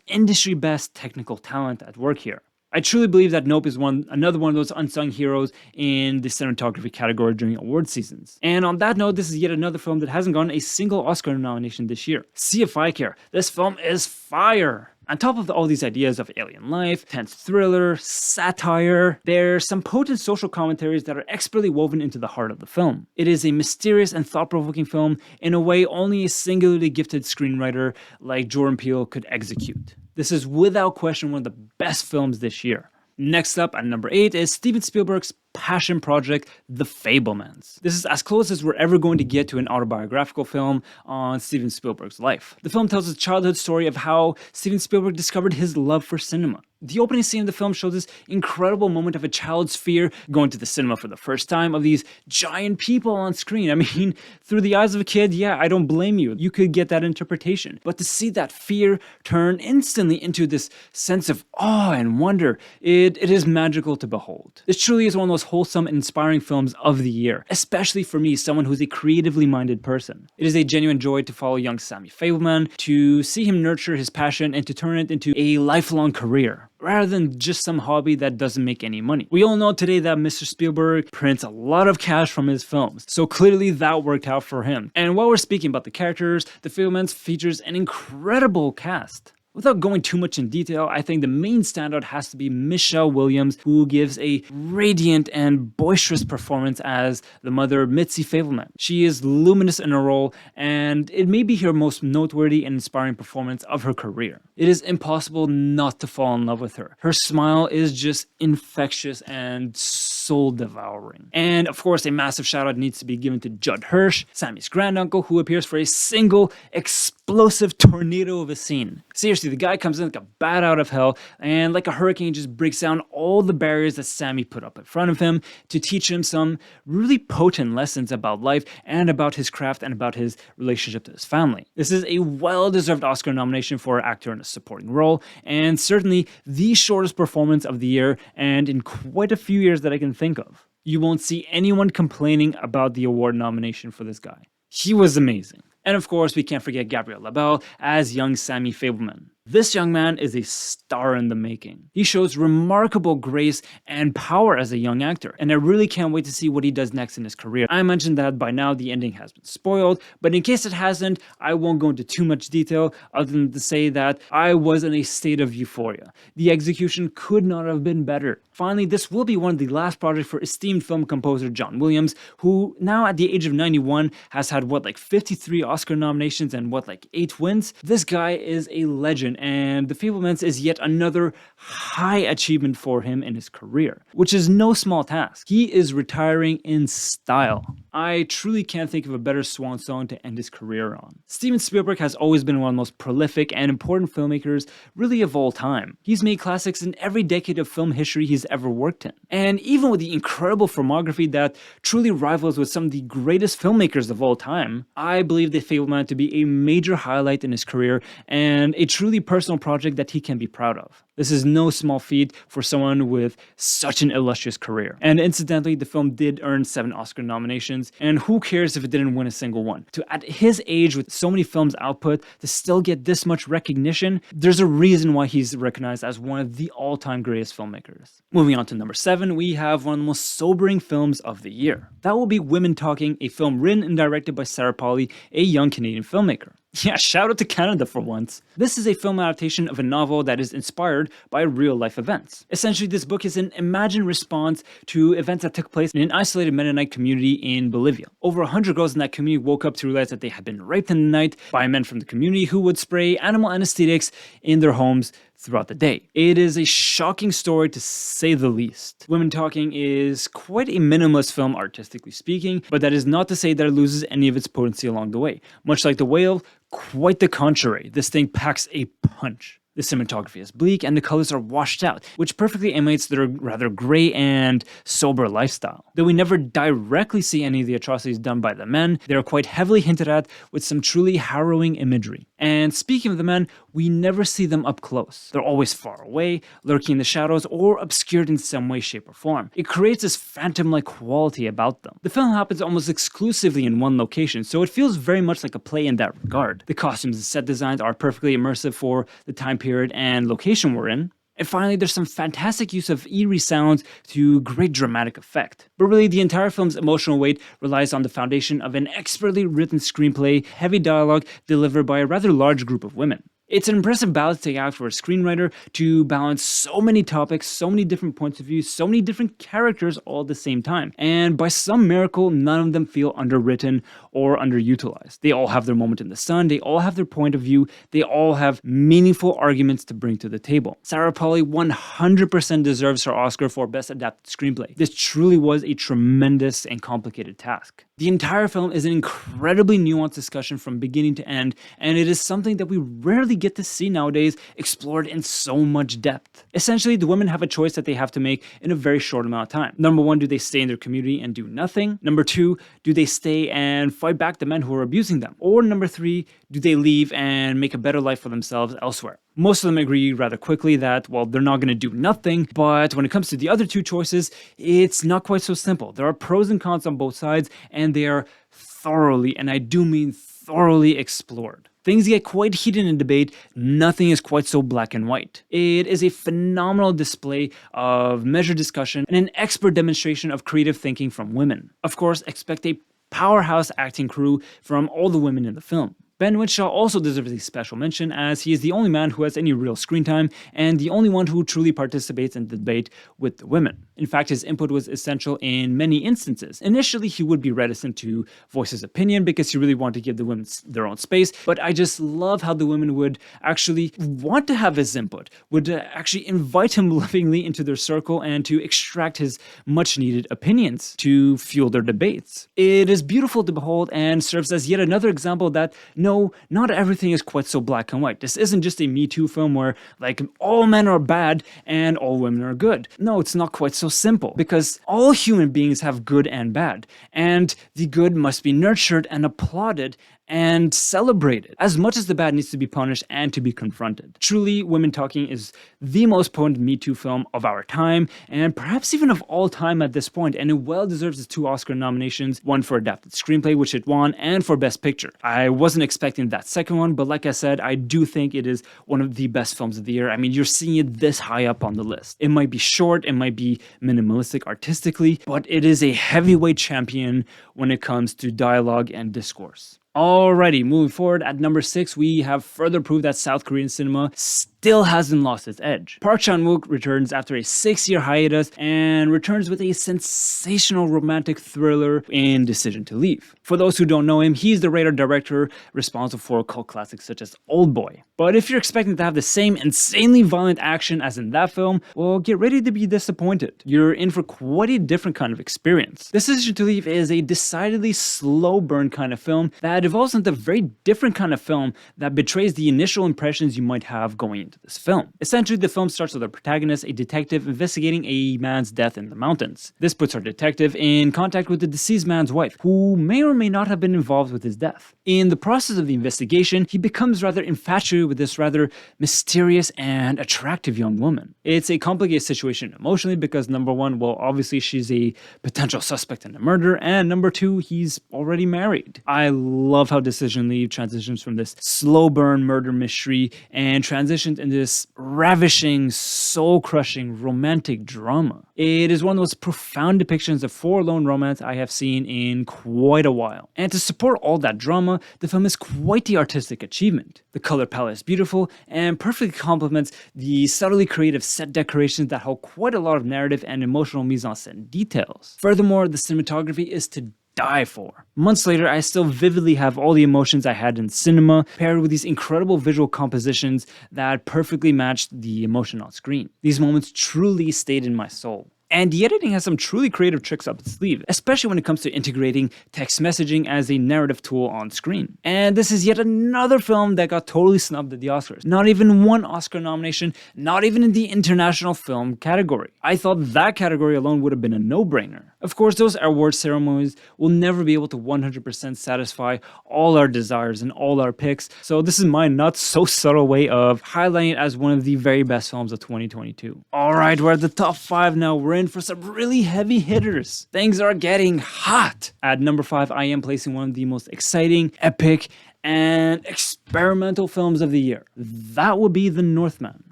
industry-best technical talent at work here. I truly believe that Nope is another one of those unsung heroes in the cinematography category during award seasons. And on that note, this is yet another film that hasn't gotten a single Oscar nomination this year. See if I care. This film is fire! On top of all these ideas of alien life, tense thriller, satire, there's some potent social commentaries that are expertly woven into the heart of the film. It is a mysterious and thought-provoking film in a way only a singularly gifted screenwriter like Jordan Peele could execute. This is without question one of the best films this year. Next up at number 8 is Steven Spielberg's passion project, The Fabelmans. This is as close as we're ever going to get to an autobiographical film on Steven Spielberg's life. The film tells a childhood story of how Steven Spielberg discovered his love for cinema. The opening scene of the film shows this incredible moment of a child's fear going to the cinema for the first time, of these giant people on screen. I mean, through the eyes of a kid, yeah, I don't blame you. You could get that interpretation. But to see that fear turn instantly into this sense of awe and wonder, it is magical to behold. This truly is one of those wholesome and inspiring films of the year, especially for me, someone who's a creatively minded person. It is a genuine joy to follow young Sammy Fabelman, to see him nurture his passion and to turn it into a lifelong career, rather than just some hobby that doesn't make any money. We all know today that Mr. Spielberg prints a lot of cash from his films, so clearly that worked out for him. And while we're speaking about the characters, The Fabelmans features an incredible cast. Without going too much in detail, I think the main standout has to be Michelle Williams, who gives a radiant and boisterous performance as the mother Mitzi Fabelman. She is luminous in her role, and it may be her most noteworthy and inspiring performance of her career. It is impossible not to fall in love with her. Her smile is just infectious and soul-devouring. And of course, a massive shout out needs to be given to Judd Hirsch, Sammy's granduncle, who appears for a single explosive tornado of a scene. Seriously, the guy comes in like a bat out of hell, and like a hurricane just breaks down all the barriers that Sammy put up in front of him to teach him some really potent lessons about life and about his craft and about his relationship to his family. This is a well-deserved Oscar nomination for an actor in a supporting role, and certainly the shortest performance of the year, and in quite a few years that I can think of. You won't see anyone complaining about the award nomination for this guy. He was amazing. And of course, we can't forget Gabrielle Labelle as young Sammy Fabelman. This young man is a star in the making. He shows remarkable grace and power as a young actor, and I really can't wait to see what he does next in his career. I mentioned that by now the ending has been spoiled, but in case it hasn't, I won't go into too much detail other than to say that I was in a state of euphoria. The execution could not have been better. Finally, this will be one of the last projects for esteemed film composer John Williams, who now at the age of 91 has had 53 Oscar nominations and 8 wins. This guy is a legend, and The Fabelmans is yet another high achievement for him in his career, which is no small task. He is retiring in style. I truly can't think of a better swan song to end his career on. Steven Spielberg has always been one of the most prolific and important filmmakers really of all time. He's made classics in every decade of film history he's ever worked in. And even with the incredible filmography that truly rivals with some of the greatest filmmakers of all time, I believe The Fabelman to be a major highlight in his career and a truly personal project that he can be proud of. This is no small feat for someone with such an illustrious career. And incidentally, the film did earn 7 Oscar nominations, and who cares if it didn't win a single one? To at his age with so many films output to still get this much recognition, there's a reason why he's recognized as one of the all-time greatest filmmakers. Moving on to number 7, we have one of the most sobering films of the year. That will be Women Talking, a film written and directed by Sarah Polley, a young Canadian filmmaker. Yeah, shout out to Canada for once. This is a film adaptation of a novel that is inspired by real-life events. Essentially, this book is an imagined response to events that took place in an isolated Mennonite community in Bolivia. Over 100 girls in that community woke up to realize that they had been raped in the night by men from the community who would spray animal anesthetics in their homes throughout the day. It is a shocking story to say the least. Women Talking is quite a minimalist film artistically speaking, but that is not to say that it loses any of its potency along the way. Much like The Whale, quite the contrary. This thing packs a punch. The cinematography is bleak and the colors are washed out, which perfectly emulates their rather gray and sober lifestyle. Though we never directly see any of the atrocities done by the men, they are quite heavily hinted at with some truly harrowing imagery. And speaking of the men, we never see them up close. They're always far away, lurking in the shadows, or obscured in some way, shape, or form. It creates this phantom-like quality about them. The film happens almost exclusively in one location, so it feels very much like a play in that regard. The costumes and set designs are perfectly immersive for the time period and location we're in. And finally, there's some fantastic use of eerie sounds to great dramatic effect. But really, the entire film's emotional weight relies on the foundation of an expertly written screenplay, heavy dialogue delivered by a rather large group of women. It's an impressive balancing act for a screenwriter to balance so many topics, so many different points of view, so many different characters all at the same time. And by some miracle, none of them feel underwritten or underutilized. They all have their moment in the sun, they all have their point of view, they all have meaningful arguments to bring to the table. Sarah Polley 100% deserves her Oscar for Best Adapted Screenplay. This truly was a tremendous and complicated task. The entire film is an incredibly nuanced discussion from beginning to end, and it is something that we rarely get to see nowadays explored in so much depth. Essentially, the women have a choice that they have to make in a very short amount of time. Number 1, do they stay in their community and do nothing? Number 2, do they stay and fight back the men who are abusing them? Or number 3, do they leave and make a better life for themselves elsewhere? Most of them agree rather quickly that, well, they're not going to do nothing, but when it comes to the other 2 choices, it's not quite so simple. There are pros and cons on both sides, and they are thoroughly, and I do mean thoroughly, explored. Things get quite heated in debate, nothing is quite so black and white. It is a phenomenal display of measured discussion and an expert demonstration of creative thinking from women. Of course, expect a powerhouse acting crew from all the women in the film. Ben Whishaw also deserves a special mention, as he is the only man who has any real screen time and the only one who truly participates in the debate with the women. In fact, his input was essential in many instances. Initially, he would be reticent to voice his opinion because he really wanted to give the women their own space, but I just love how the women would actually want to have his input, would actually invite him lovingly into their circle and to extract his much-needed opinions to fuel their debates. It is beautiful to behold and serves as yet another example that no, not everything is quite so black and white. This isn't just a Me Too film where, like, all men are bad and all women are good. No, it's not quite so simple, because all human beings have good and bad, and the good must be nurtured and applauded, and celebrated, as much as the bad needs to be punished and to be confronted. Truly, Women Talking is the most potent Me Too film of our time, and perhaps even of all time at this point, and it well deserves its 2 Oscar nominations, one for Adapted Screenplay, which it won, and for Best Picture. I wasn't expecting that second one, but like I said, I do think it is one of the best films of the year. I mean, you're seeing it this high up on the list. It might be short, it might be minimalistic artistically, but it is a heavyweight champion when it comes to dialogue and discourse. Alrighty, moving forward, at number 6, we have further proof that South Korean cinema still hasn't lost its edge. Park Chan-wook returns after a 6-year hiatus and returns with a sensational romantic thriller in Decision to Leave. For those who don't know him, he's the writer-director responsible for cult classics such as Oldboy. But if you're expecting to have the same insanely violent action as in that film, well, get ready to be disappointed. You're in for quite a different kind of experience. Decision to Leave is a decidedly slow burn kind of film that evolves into a very different kind of film that betrays the initial impressions you might have going into this film. Essentially, the film starts with our protagonist, a detective, investigating a man's death in the mountains. This puts our detective in contact with the deceased man's wife, who may or may not have been involved with his death. In the process of the investigation, he becomes rather infatuated with this rather mysterious and attractive young woman. It's a complicated situation emotionally because number 1, well, obviously she's a potential suspect in a murder, and number 2, he's already married. I love how Decision Leave transitions from this slow burn murder mystery and transitions into this ravishing, soul-crushing romantic drama. It is one of the most profound depictions of forlorn romance I have seen in quite a while. And to support all that drama, the film is quite the artistic achievement. The color palette is beautiful and perfectly complements the subtly creative set decorations that hold quite a lot of narrative and emotional mise-en-scène details. Furthermore, the cinematography is to die for. Months later, I still vividly have all the emotions I had in cinema, paired with these incredible visual compositions that perfectly matched the emotion on screen. These moments truly stayed in my soul. And the editing has some truly creative tricks up its sleeve, especially when it comes to integrating text messaging as a narrative tool on screen. And this is yet another film that got totally snubbed at the Oscars. Not even one Oscar nomination, not even in the international film category. I thought that category alone would have been a no-brainer. Of course, those award ceremonies will never be able to 100% satisfy all our desires and all our picks, so this is my not so subtle way of highlighting it as one of the very best films of 2022. Alright, we're at the top 5 now. We're in for some really heavy hitters. Things are getting hot. At number 5, I am placing one of the most exciting, epic, and experimental films of the year. That would be The Northman.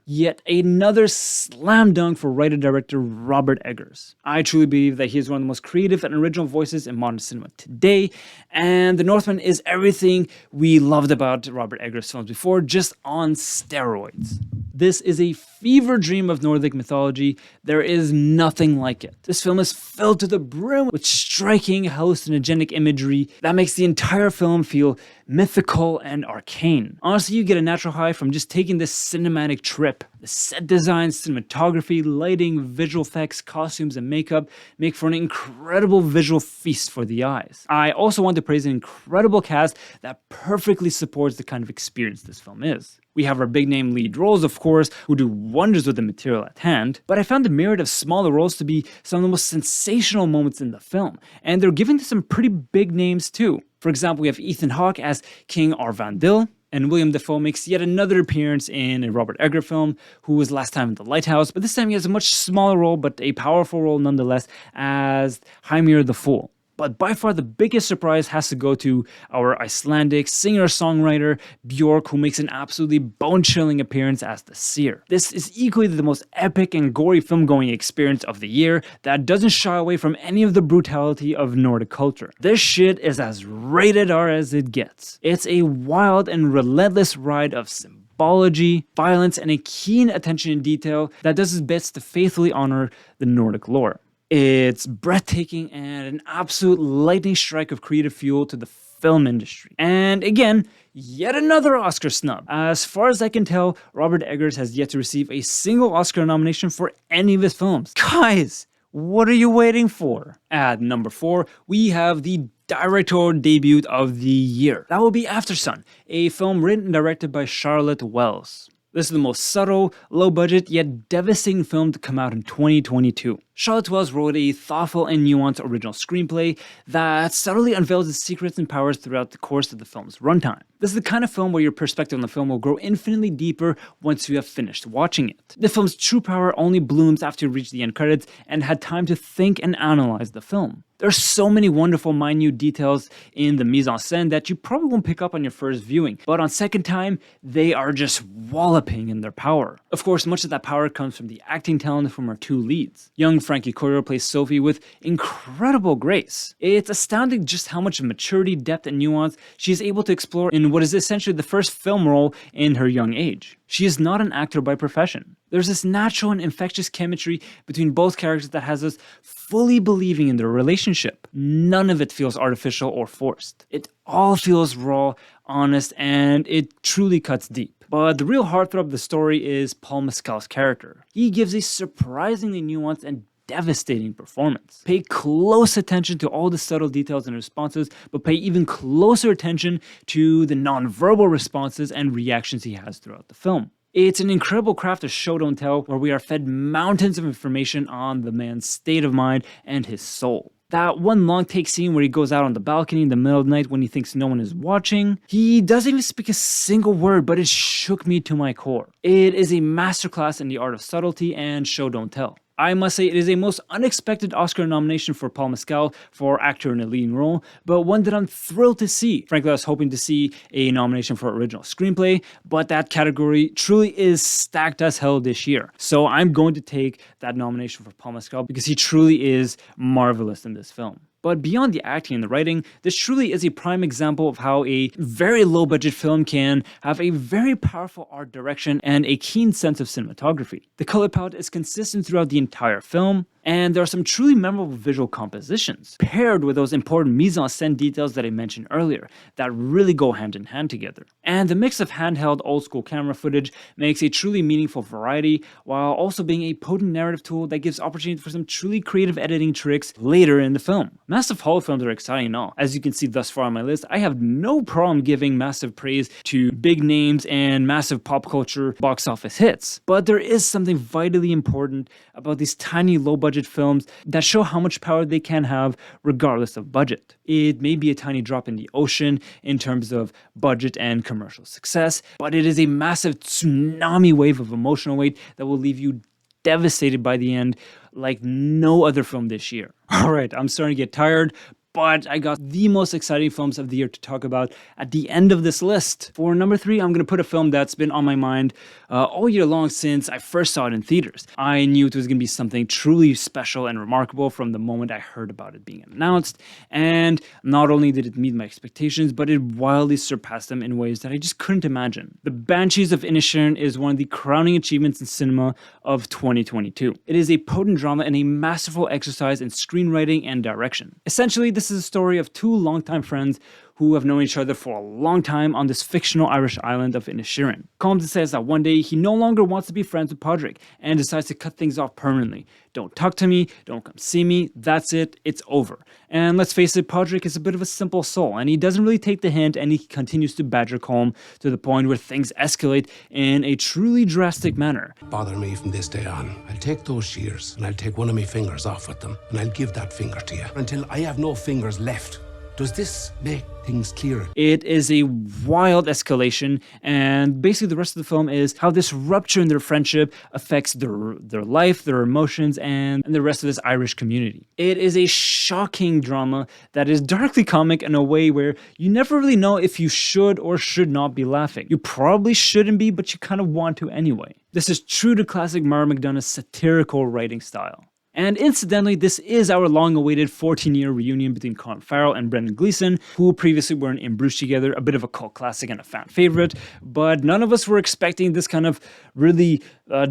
Yet another slam dunk for writer-director Robert Eggers. I truly believe that he is one of the most creative and original voices in modern cinema today, and The Northman is everything we loved about Robert Eggers' films before, just on steroids. This is a fever dream of Nordic mythology. There is nothing like it. This film is filled to the brim with striking hallucinogenic imagery that makes the entire film feel mythical and arcane. Honestly, you get a natural high from just taking this cinematic trip. The set design, cinematography, lighting, visual effects, costumes, and makeup make for an incredible visual feast for the eyes. I also want to praise an incredible cast that perfectly supports the kind of experience this film is. We have our big name lead roles, of course, who do wonders with the material at hand, but I found the myriad of smaller roles to be some of the most sensational moments in the film, and they're given to some pretty big names too. For example, we have Ethan Hawke as King Arvandil, and William Dafoe makes yet another appearance in a Robert Eggers film, who was last time in The Lighthouse, but this time he has a much smaller role, but a powerful role nonetheless, as Heimir the Fool. But by far the biggest surprise has to go to our Icelandic singer-songwriter Björk, who makes an absolutely bone-chilling appearance as the Seer. This is equally the most epic and gory film-going experience of the year that doesn't shy away from any of the brutality of Nordic culture. This shit is as rated R as it gets. It's a wild and relentless ride of symbology, violence, and a keen attention to detail that does its best to faithfully honor the Nordic lore. It's breathtaking and an absolute lightning strike of creative fuel to the film industry. And again, yet another Oscar snub. As far as I can tell, Robert Eggers has yet to receive a single Oscar nomination for any of his films. Guys, what are you waiting for? At number 4, we have the directorial debut of the year. That will be Aftersun, a film written and directed by Charlotte Wells. This is the most subtle, low-budget, yet devastating film to come out in 2022. Charlotte Wells wrote a thoughtful and nuanced original screenplay that subtly unveils its secrets and powers throughout the course of the film's runtime. This is the kind of film where your perspective on the film will grow infinitely deeper once you have finished watching it. The film's true power only blooms after you reach the end credits and had time to think and analyze the film. There are so many wonderful minute details in the mise-en-scène that you probably won't pick up on your first viewing, but on second time, they are just walloping in their power. Of course, much of that power comes from the acting talent from our two leads. Young Frankie Corio plays Sophie with incredible grace. It's astounding just how much maturity, depth, and nuance she is able to explore in what is essentially the first film role in her young age. She is not an actor by profession. There's this natural and infectious chemistry between both characters that has us fully believing in their relationship. None of it feels artificial or forced. It all feels raw, honest, and it truly cuts deep. But the real heartthrob of the story is Paul Mescal's character. He gives a surprisingly nuanced and devastating performance. Pay close attention to all the subtle details and responses, but pay even closer attention to the nonverbal responses and reactions he has throughout the film. It's an incredible craft of show don't tell, where we are fed mountains of information on the man's state of mind and his soul. That one long take scene where he goes out on the balcony in the middle of the night when he thinks no one is watching. He doesn't even speak a single word, but it shook me to my core. It is a masterclass in the art of subtlety and show don't tell. I must say it is a most unexpected Oscar nomination for Paul Mescal for actor in a leading role, but one that I'm thrilled to see. Frankly, I was hoping to see a nomination for original screenplay, but that category truly is stacked as hell this year. So I'm going to take that nomination for Paul Mescal because he truly is marvelous in this film. But beyond the acting and the writing, this truly is a prime example of how a very low-budget film can have a very powerful art direction and a keen sense of cinematography. The color palette is consistent throughout the entire film, and there are some truly memorable visual compositions, paired with those important mise-en-scène details that I mentioned earlier, that really go hand in hand together. And the mix of handheld old-school camera footage makes a truly meaningful variety, while also being a potent narrative tool that gives opportunity for some truly creative editing tricks later in the film. Massive Hall films are exciting and all. As you can see thus far on my list, I have no problem giving massive praise to big names and massive pop culture box office hits. But there is something vitally important about these tiny low-budget films that show how much power they can have regardless of budget. It may be a tiny drop in the ocean in terms of budget and commercial success, but it is a massive tsunami wave of emotional weight that will leave you devastated by the end like no other film this year. Alright, I'm starting to get tired, but I got the most exciting films of the year to talk about at the end of this list. For number 3, I'm going to put a film that's been on my mind all year long since I first saw it in theaters. I knew it was going to be something truly special and remarkable from the moment I heard about it being announced, and not only did it meet my expectations, but it wildly surpassed them in ways that I just couldn't imagine. The Banshees of Inisherin is one of the crowning achievements in cinema of 2022. It is a potent drama and a masterful exercise in screenwriting and direction. Essentially, this is a story of two longtime friends who have known each other for a long time on this fictional Irish island of Inisherin. Colm says that one day he no longer wants to be friends with Padraig and decides to cut things off permanently. Don't talk to me, don't come see me, that's it, it's over. And let's face it, Padraig is a bit of a simple soul, and he doesn't really take the hint, and he continues to badger Colm to the point where things escalate in a truly drastic manner. Bother me from this day on. I'll take those shears and I'll take one of my fingers off with them and I'll give that finger to you until I have no fingers left. Does this make things clearer? It is a wild escalation, and basically the rest of the film is how this rupture in their friendship affects their life, their emotions, and the rest of this Irish community. It is a shocking drama that is darkly comic in a way where you never really know if you should or should not be laughing. You probably shouldn't be, but you kind of want to anyway. This is true to classic Mara McDonagh's satirical writing style. And incidentally, this is our long-awaited 14-year reunion between Colin Farrell and Brendan Gleeson, who previously were in Bruges together, a bit of a cult classic and a fan favorite, but none of us were expecting this kind of really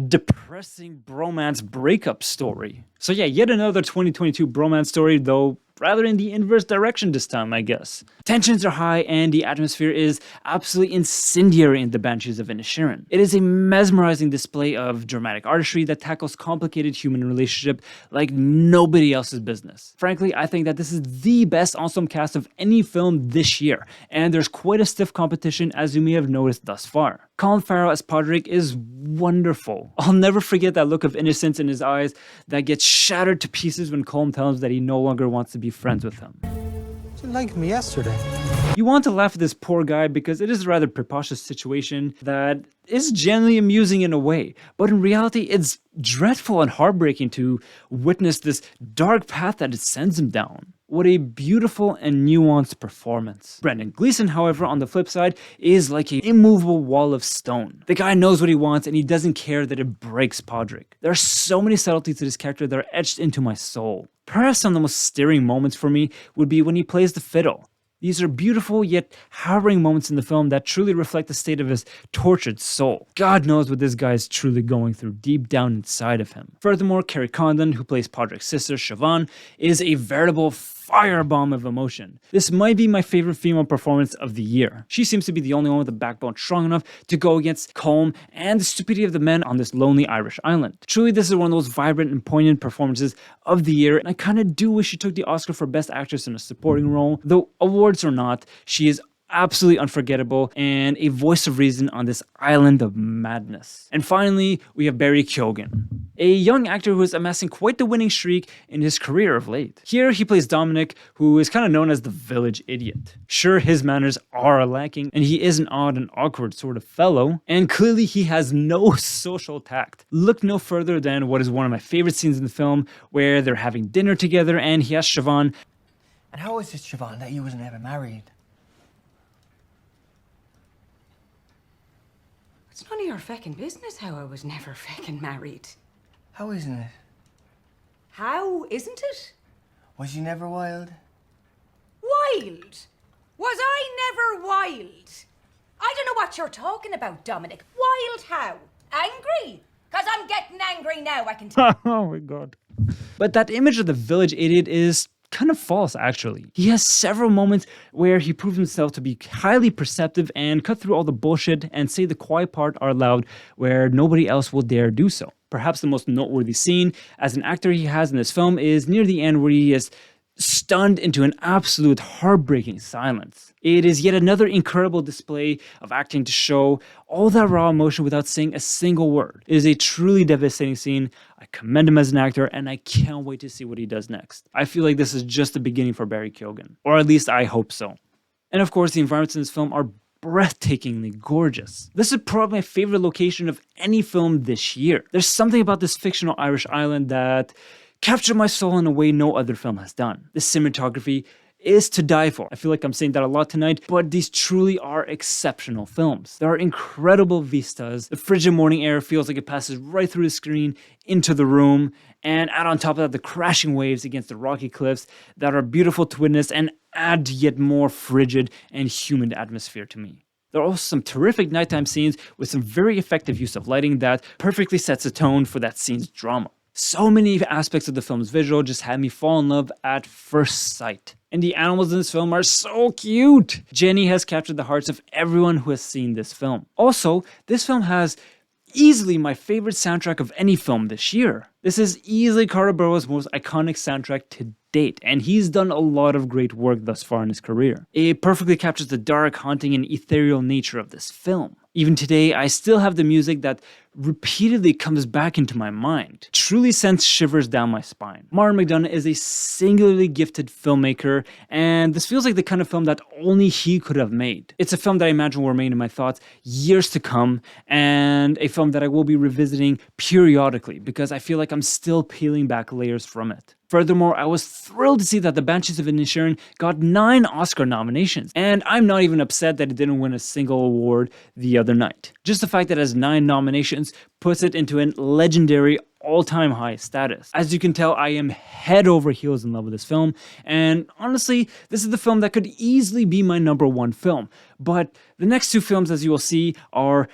depressing bromance breakup story. So yeah, yet another 2022 bromance story, though rather in the inverse direction this time, I guess. Tensions are high and the atmosphere is absolutely incendiary in The Banshees of Inisherin. It is a mesmerizing display of dramatic artistry that tackles complicated human relationship like nobody else's business. Frankly, I think that this is the best ensemble cast of any film this year, and there's quite a stiff competition as you may have noticed thus far. Colin Farrell as Podrick is wonderful. I'll never forget that look of innocence in his eyes that gets shattered to pieces when Colm tells him that he no longer wants to be friends with him. You liked me yesterday. You want to laugh at this poor guy because it is a rather preposterous situation that is genuinely amusing in a way, but in reality it's dreadful and heartbreaking to witness this dark path that it sends him down. What a beautiful and nuanced performance. Brendan Gleeson, however, on the flip side, is like an immovable wall of stone. The guy knows what he wants and he doesn't care that it breaks Podrick. There are so many subtleties to this character that are etched into my soul. Perhaps some of the most stirring moments for me would be when he plays the fiddle. These are beautiful yet harrowing moments in the film that truly reflect the state of his tortured soul. God knows what this guy is truly going through deep down inside of him. Furthermore, Kerry Condon, who plays Podrick's sister, Siobhan, is a veritable firebomb of emotion. This might be my favorite female performance of the year. She seems to be the only one with a backbone strong enough to go against Colm and the stupidity of the men on this lonely Irish island. Truly, this is one of those vibrant and poignant performances of the year, and I kind of do wish she took the Oscar for Best Actress in a Supporting Role. Though awards or not, she is absolutely unforgettable and a voice of reason on this island of madness. And finally, we have Barry Keoghan, a young actor who is amassing quite the winning streak in his career of late. Here he plays Dominic, who is kind of known as the village idiot. Sure, his manners are lacking and he is an odd and awkward sort of fellow, and clearly he has no social tact. Look no further than what is one of my favorite scenes in the film, where they're having dinner together and he asks Siobhan, And how is it, Siobhan, that you wasn't ever married? It's none of your feckin' business how I was never feckin' married. How isn't it? How isn't it? Was you never wild? Wild? Was I never wild? I don't know what you're talking about, Dominic. Wild how? Angry? 'Cause I'm getting angry now, I can tell. oh my god. But that image of the village idiot is kind of false, actually. He has several moments where he proves himself to be highly perceptive and cut through all the bullshit and say the quiet part out loud where nobody else will dare do so. Perhaps the most noteworthy scene as an actor he has in this film is near the end, where he is stunned into an absolute heartbreaking silence. It is yet another incredible display of acting to show all that raw emotion without saying a single word. It is a truly devastating scene. I commend him as an actor and I can't wait to see what he does next. I feel like this is just the beginning for Barry Keoghan, or at least I hope so. And of course, the environments in this film are breathtakingly gorgeous. This is probably my favorite location of any film this year. There's something about this fictional Irish island that captured my soul in a way no other film has done. The cinematography is to die for. I feel like I'm saying that a lot tonight, but these truly are exceptional films. There are incredible vistas. The frigid morning air feels like it passes right through the screen into the room, and add on top of that the crashing waves against the rocky cliffs that are beautiful to witness and add yet more frigid and humid atmosphere to me. There are also some terrific nighttime scenes with some very effective use of lighting that perfectly sets the tone for that scene's drama. So many aspects of the film's visual just had me fall in love at first sight. And the animals in this film are so cute! Jenny has captured the hearts of everyone who has seen this film. Also, this film has easily my favorite soundtrack of any film this year. This is easily Carter Burwell's most iconic soundtrack to date, and he's done a lot of great work thus far in his career. It perfectly captures the dark, haunting, and ethereal nature of this film. Even today, I still have the music that repeatedly comes back into my mind. Truly sends shivers down my spine. Martin McDonagh is a singularly gifted filmmaker, and this feels like the kind of film that only he could have made. It's a film that I imagine will remain in my thoughts years to come, and a film that I will be revisiting periodically because I feel like I'm still peeling back layers from it. Furthermore, I was thrilled to see that The Banshees of Inisherin got 9 Oscar nominations, and I'm not even upset that it didn't win a single award the other night. Just the fact that it has 9 nominations puts it into a legendary all-time high status. As you can tell, I am head over heels in love with this film, and honestly, this is the film that could easily be my #1 film. But the next 2 films, as you will see, are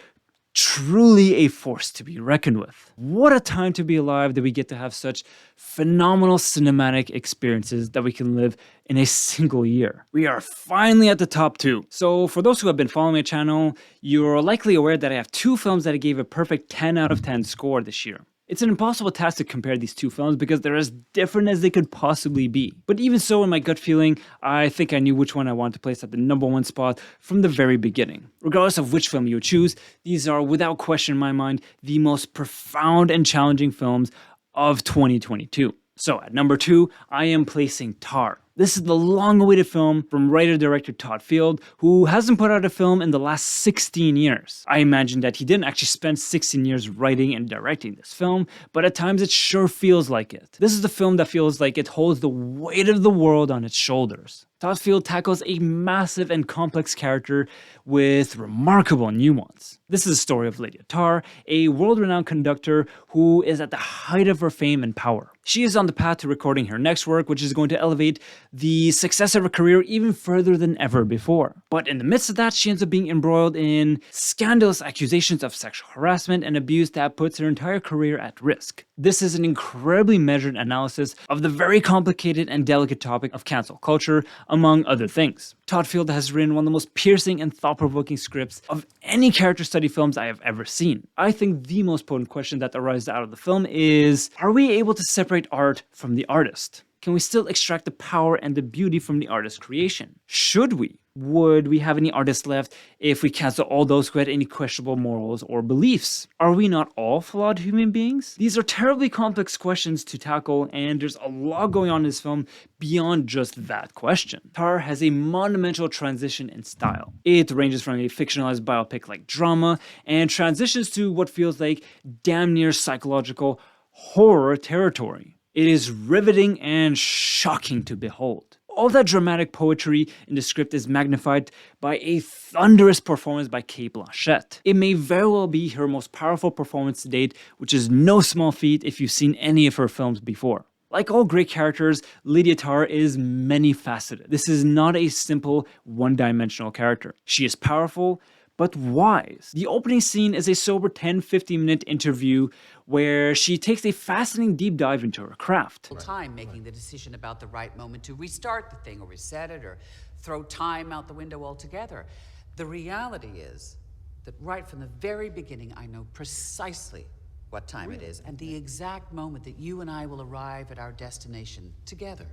truly a force to be reckoned with. What a time to be alive that we get to have such phenomenal cinematic experiences that we can live in a single year. We are finally at the top 2. So for those who have been following my channel, you're likely aware that I have 2 films that I gave a perfect 10 out of 10 score this year. It's an impossible task to compare these 2 films because they're as different as they could possibly be. But even so, in my gut feeling, I think I knew which one I wanted to place at the #1 spot from the very beginning. Regardless of which film you would choose, these are without question in my mind the most profound and challenging films of 2022. So at number 2, I am placing Tar. This is the long-awaited film from writer-director Todd Field, who hasn't put out a film in the last 16 years. I imagine that he didn't actually spend 16 years writing and directing this film, but at times it sure feels like it. This is the film that feels like it holds the weight of the world on its shoulders. Todd Field tackles a massive and complex character with remarkable nuance. This is the story of Lydia Tarr, a world-renowned conductor who is at the height of her fame and power. She is on the path to recording her next work, which is going to elevate the success of her career even further than ever before. But in the midst of that, she ends up being embroiled in scandalous accusations of sexual harassment and abuse that puts her entire career at risk. This is an incredibly measured analysis of the very complicated and delicate topic of cancel culture, among other things. Todd Field has written one of the most piercing and thought-provoking scripts of any character study films I have ever seen. I think the most potent question that arises out of the film is, are we able to separate art from the artist? Can we still extract the power and the beauty from the artist's creation? Should we? Would we have any artists left if we cancel all those who had any questionable morals or beliefs? Are we not all flawed human beings? These are terribly complex questions to tackle, and there's a lot going on in this film beyond just that question. Tar has a monumental transition in style. It ranges from a fictionalized biopic-like drama and transitions to what feels like damn near psychological horror territory. It is riveting and shocking to behold. All that dramatic poetry in the script is magnified by a thunderous performance by Cate Blanchett. It may very well be her most powerful performance to date, which is no small feat if you've seen any of her films before. Like all great characters, Lydia Tarr is many-faceted. This is not a simple, one-dimensional character. She is powerful, but wise. The opening scene is a sober 10-15 minute interview where she takes a fascinating deep dive into her craft. Time making the decision about the right moment to restart the thing or reset it or throw time out the window altogether. The reality is that right from the very beginning, I know precisely what time it is and the exact moment that you and I will arrive at our destination together.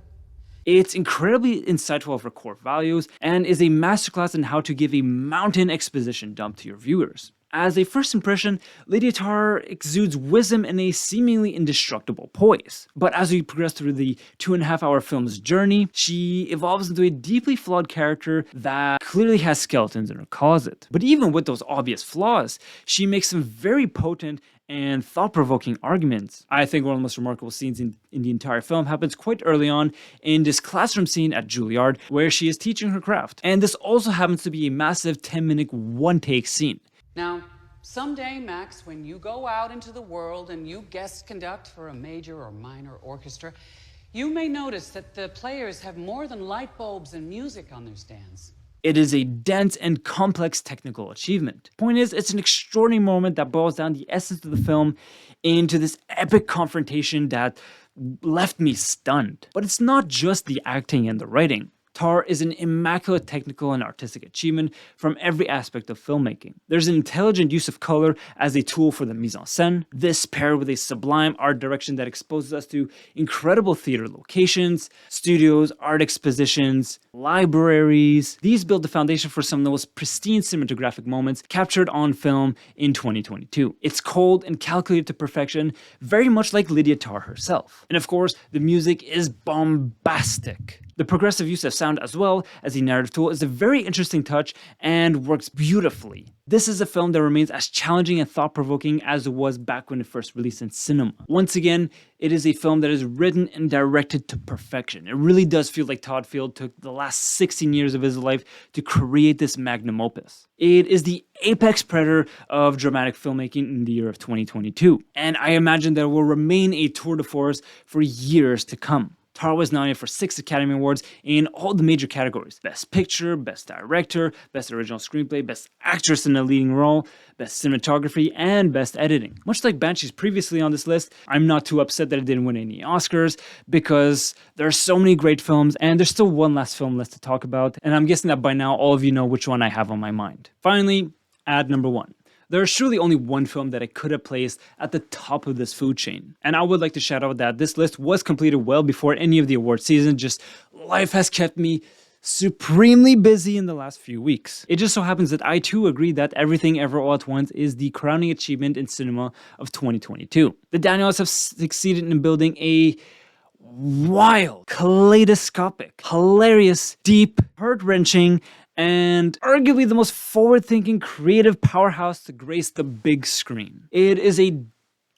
It's incredibly insightful of her core values and is a masterclass in how to give a mountain exposition dump to your viewers. As a first impression, Lydia Tarr exudes wisdom and a seemingly indestructible poise. But as we progress through the 2.5-hour film's journey, she evolves into a deeply flawed character that clearly has skeletons in her closet. But even with those obvious flaws, she makes some very potent and thought-provoking arguments. I think one of the most remarkable scenes in the entire film happens quite early on in this classroom scene at Juilliard where she is teaching her craft. And this also happens to be a massive 10-minute one-take scene. Now, someday, Max, when you go out into the world and you guest conduct for a major or minor orchestra, you may notice that the players have more than light bulbs and music on their stands. It is a dense and complex technical achievement. Point is, it's an extraordinary moment that boils down the essence of the film into this epic confrontation that left me stunned. But it's not just the acting and the writing. Tar is an immaculate technical and artistic achievement from every aspect of filmmaking. There's an intelligent use of color as a tool for the mise-en-scène. This paired with a sublime art direction that exposes us to incredible theater locations, studios, art expositions, libraries. These build the foundation for some of the most pristine cinematographic moments captured on film in 2022. It's cold and calculated to perfection, very much like Lydia Tarr herself. And of course, the music is bombastic. The progressive use of sound as well as a narrative tool is a very interesting touch and works beautifully. This is a film that remains as challenging and thought-provoking as it was back when it first released in cinema. Once again, it is a film that is written and directed to perfection. It really does feel like Todd Field took the last 16 years of his life to create this magnum opus. It is the apex predator of dramatic filmmaking in the year of 2022, and I imagine that it will remain a tour de force for years to come. Tara was nominated for 6 Academy Awards in all the major categories: Best Picture, Best Director, Best Original Screenplay, Best Actress in a Leading Role, Best Cinematography, and Best Editing. Much like Banshees previously on this list, I'm not too upset that it didn't win any Oscars because there are so many great films and there's still one last film left to talk about, and I'm guessing that by now all of you know which one I have on my mind. Finally, at number 1. There is surely only one film that I could have placed at the top of this food chain. And I would like to shout out that this list was completed well before any of the award season. Just life has kept me supremely busy in the last few weeks. It just so happens that I too agree that Everything Ever All at Once is the crowning achievement in cinema of 2022. The Daniels have succeeded in building a wild, kaleidoscopic, hilarious, deep, heart-wrenching, and arguably the most forward-thinking creative powerhouse to grace the big screen. It is a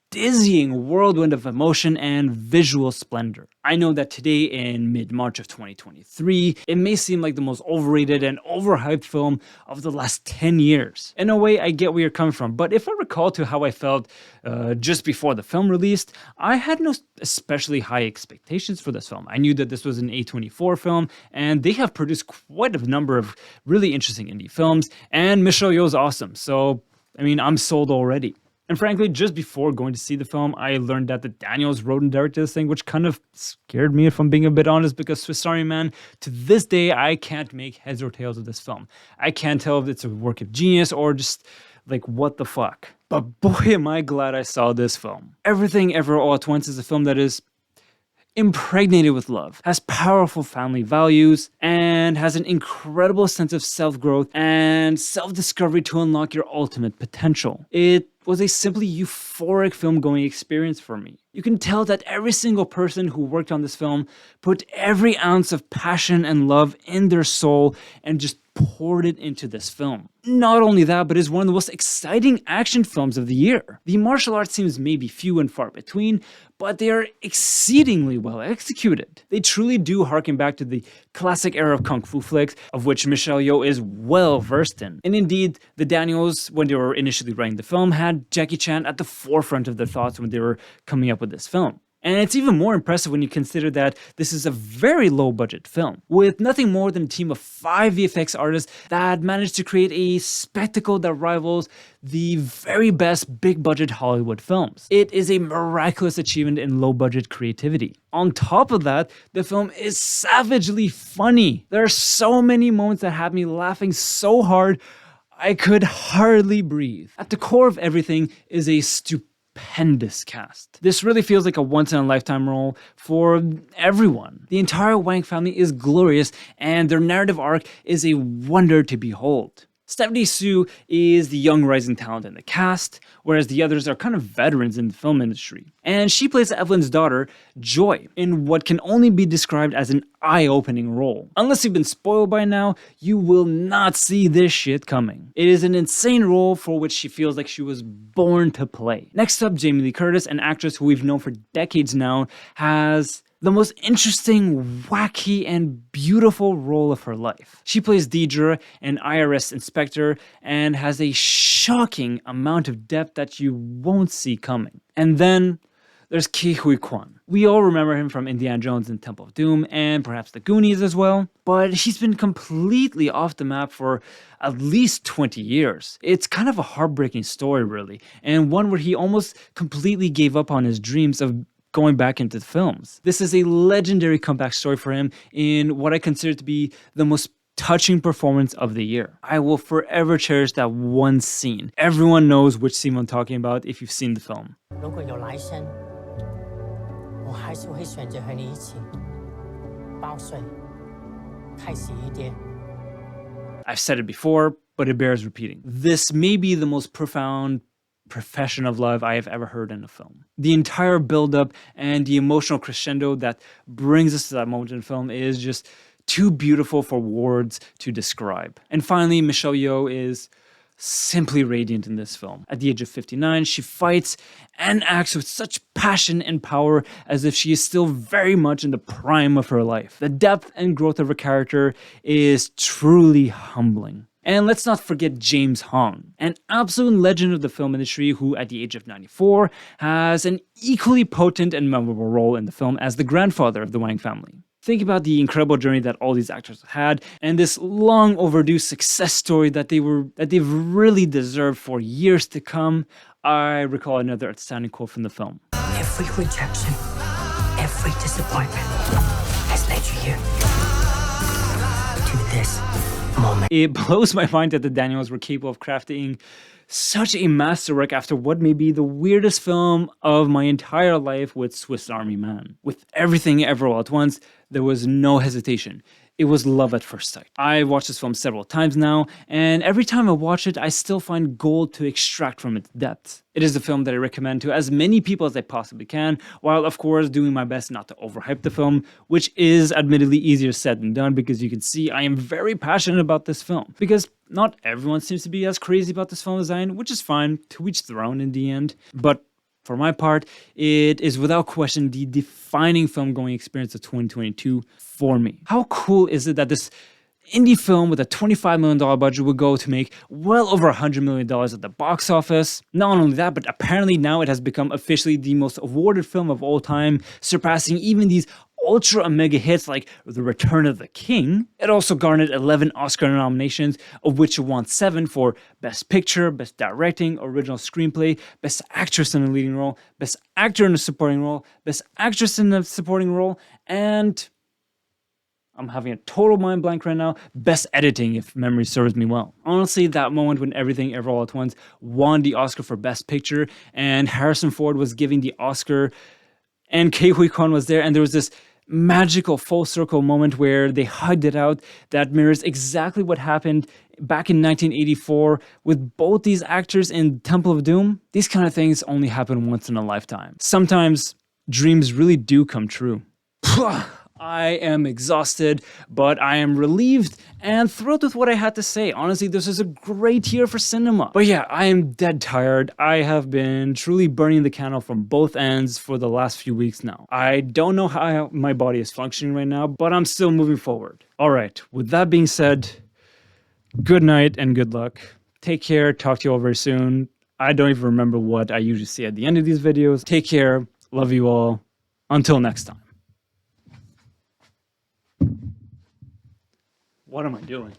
dizzying whirlwind of emotion and visual splendor. I know that today in mid-March of 2023, it may seem like the most overrated and overhyped film of the last 10 years. In a way, I get where you're coming from, but if I recall to how I felt just before the film released, I had no especially high expectations for this film. I knew that this was an A24 film, and they have produced quite a number of really interesting indie films, and Michelle Yeoh's awesome, so, I mean, I'm sold already. And frankly, just before going to see the film, I learned that the Daniels wrote and directed this thing, which kind of scared me if I'm being a bit honest, because Swiss Army Man, to this day, I can't make heads or tails of this film. I can't tell if it's a work of genius or just like, what the fuck. But boy, am I glad I saw this film. Everything Ever All at Once is a film that is impregnated with love, has powerful family values, and has an incredible sense of self-growth and self-discovery to unlock your ultimate potential. It was a simply euphoric film-going experience for me. You can tell that every single person who worked on this film put every ounce of passion and love in their soul and just poured it into this film. Not only that, but it's one of the most exciting action films of the year. The martial arts scenes may be few and far between, but they are exceedingly well executed. They truly do harken back to the classic era of kung fu flicks, of which Michelle Yeoh is well versed in. And indeed, the Daniels, when they were initially writing the film, had Jackie Chan at the forefront of their thoughts when they were coming up with this film. And it's even more impressive when you consider that this is a very low-budget film, with nothing more than a team of 5 VFX artists that managed to create a spectacle that rivals the very best big-budget Hollywood films. It is a miraculous achievement in low-budget creativity. On top of that, the film is savagely funny. There are so many moments that have me laughing so hard, I could hardly breathe. At the core of everything is a stupendous cast. This really feels like a once-in-a-lifetime role for everyone. The entire Wang family is glorious, and their narrative arc is a wonder to behold. Stephanie Hsu is the young rising talent in the cast, whereas the others are kind of veterans in the film industry. And she plays Evelyn's daughter, Joy, in what can only be described as an eye-opening role. Unless you've been spoiled by now, you will not see this shit coming. It is an insane role for which she feels like she was born to play. Next up, Jamie Lee Curtis, an actress who we've known for decades now, has the most interesting, wacky, and beautiful role of her life. She plays Deidre, an IRS inspector, and has a shocking amount of depth that you won't see coming. And then there's Ke Huy Quan. We all remember him from Indiana Jones and Temple of Doom, and perhaps The Goonies as well, but he's been completely off the map for at least 20 years. It's kind of a heartbreaking story, really, and one where he almost completely gave up on his dreams of going back into the films. This is a legendary comeback story for him in what I consider to be the most touching performance of the year. I will forever cherish that one scene. Everyone knows which scene I'm talking about if you've seen the film. 如果有来生，我还是会选择和你一起报税，开始一天。 I've said it before, but it bears repeating. This may be the most profound profession of love I have ever heard in a film. The entire build-up and the emotional crescendo that brings us to that moment in the film is just too beautiful for words to describe. And finally, Michelle Yeoh is simply radiant in this film. At the age of 59, she fights and acts with such passion and power as if she is still very much in the prime of her life. The depth and growth of her character is truly humbling. And let's not forget James Hong, an absolute legend of the film industry who, at the age of 94, has an equally potent and memorable role in the film as the grandfather of the Wang family. Think about the incredible journey that all these actors had and this long overdue success story that they've really deserved for years to come. I recall another outstanding quote from the film. Every rejection, every disappointment has led you here to this moment. It blows my mind that the Daniels were capable of crafting such a masterwork after what may be the weirdest film of my entire life with Swiss Army Man. With everything ever all at once, there was no hesitation. It was love at first sight. I've watched this film several times now, and every time I watch it, I still find gold to extract from its depths. It is a film that I recommend to as many people as I possibly can, while of course doing my best not to overhype the film, which is admittedly easier said than done because you can see I am very passionate about this film. Because not everyone seems to be as crazy about this film design, which is fine, to each their own in the end. But for my part, it is without question the defining film-going experience of 2022 for me. How cool is it that this indie film with a $25 million budget would go to make well over $100 million at the box office? Not only that, but apparently now it has become officially the most awarded film of all time, surpassing even these ultra mega hits like The Return of the King. It also garnered 11 Oscar nominations, of which it won 7 for Best Picture, Best Directing, Original Screenplay, Best Actress in a Leading Role, Best Actor in a Supporting Role, Best Actress in a Supporting Role, and I'm having a total mind blank right now, Best Editing, if memory serves me well. Honestly, that moment when Everything Ever All at Once won the Oscar for Best Picture, and Harrison Ford was giving the Oscar, and Ke Huy Quan was there, and there was this magical full circle moment where they hugged it out that mirrors exactly what happened back in 1984 with both these actors in Temple of Doom. These kind of things only happen once in a lifetime. Sometimes dreams really do come true. I am exhausted, but I am relieved and thrilled with what I had to say. Honestly, this is a great year for cinema. But yeah, I am dead tired. I have been truly burning the candle from both ends for the last few weeks now. I don't know how my body is functioning right now, but I'm still moving forward. All right, with that being said, good night and good luck. Take care. Talk to you all very soon. I don't even remember what I usually say at the end of these videos. Take care. Love you all. Until next time. What am I doing?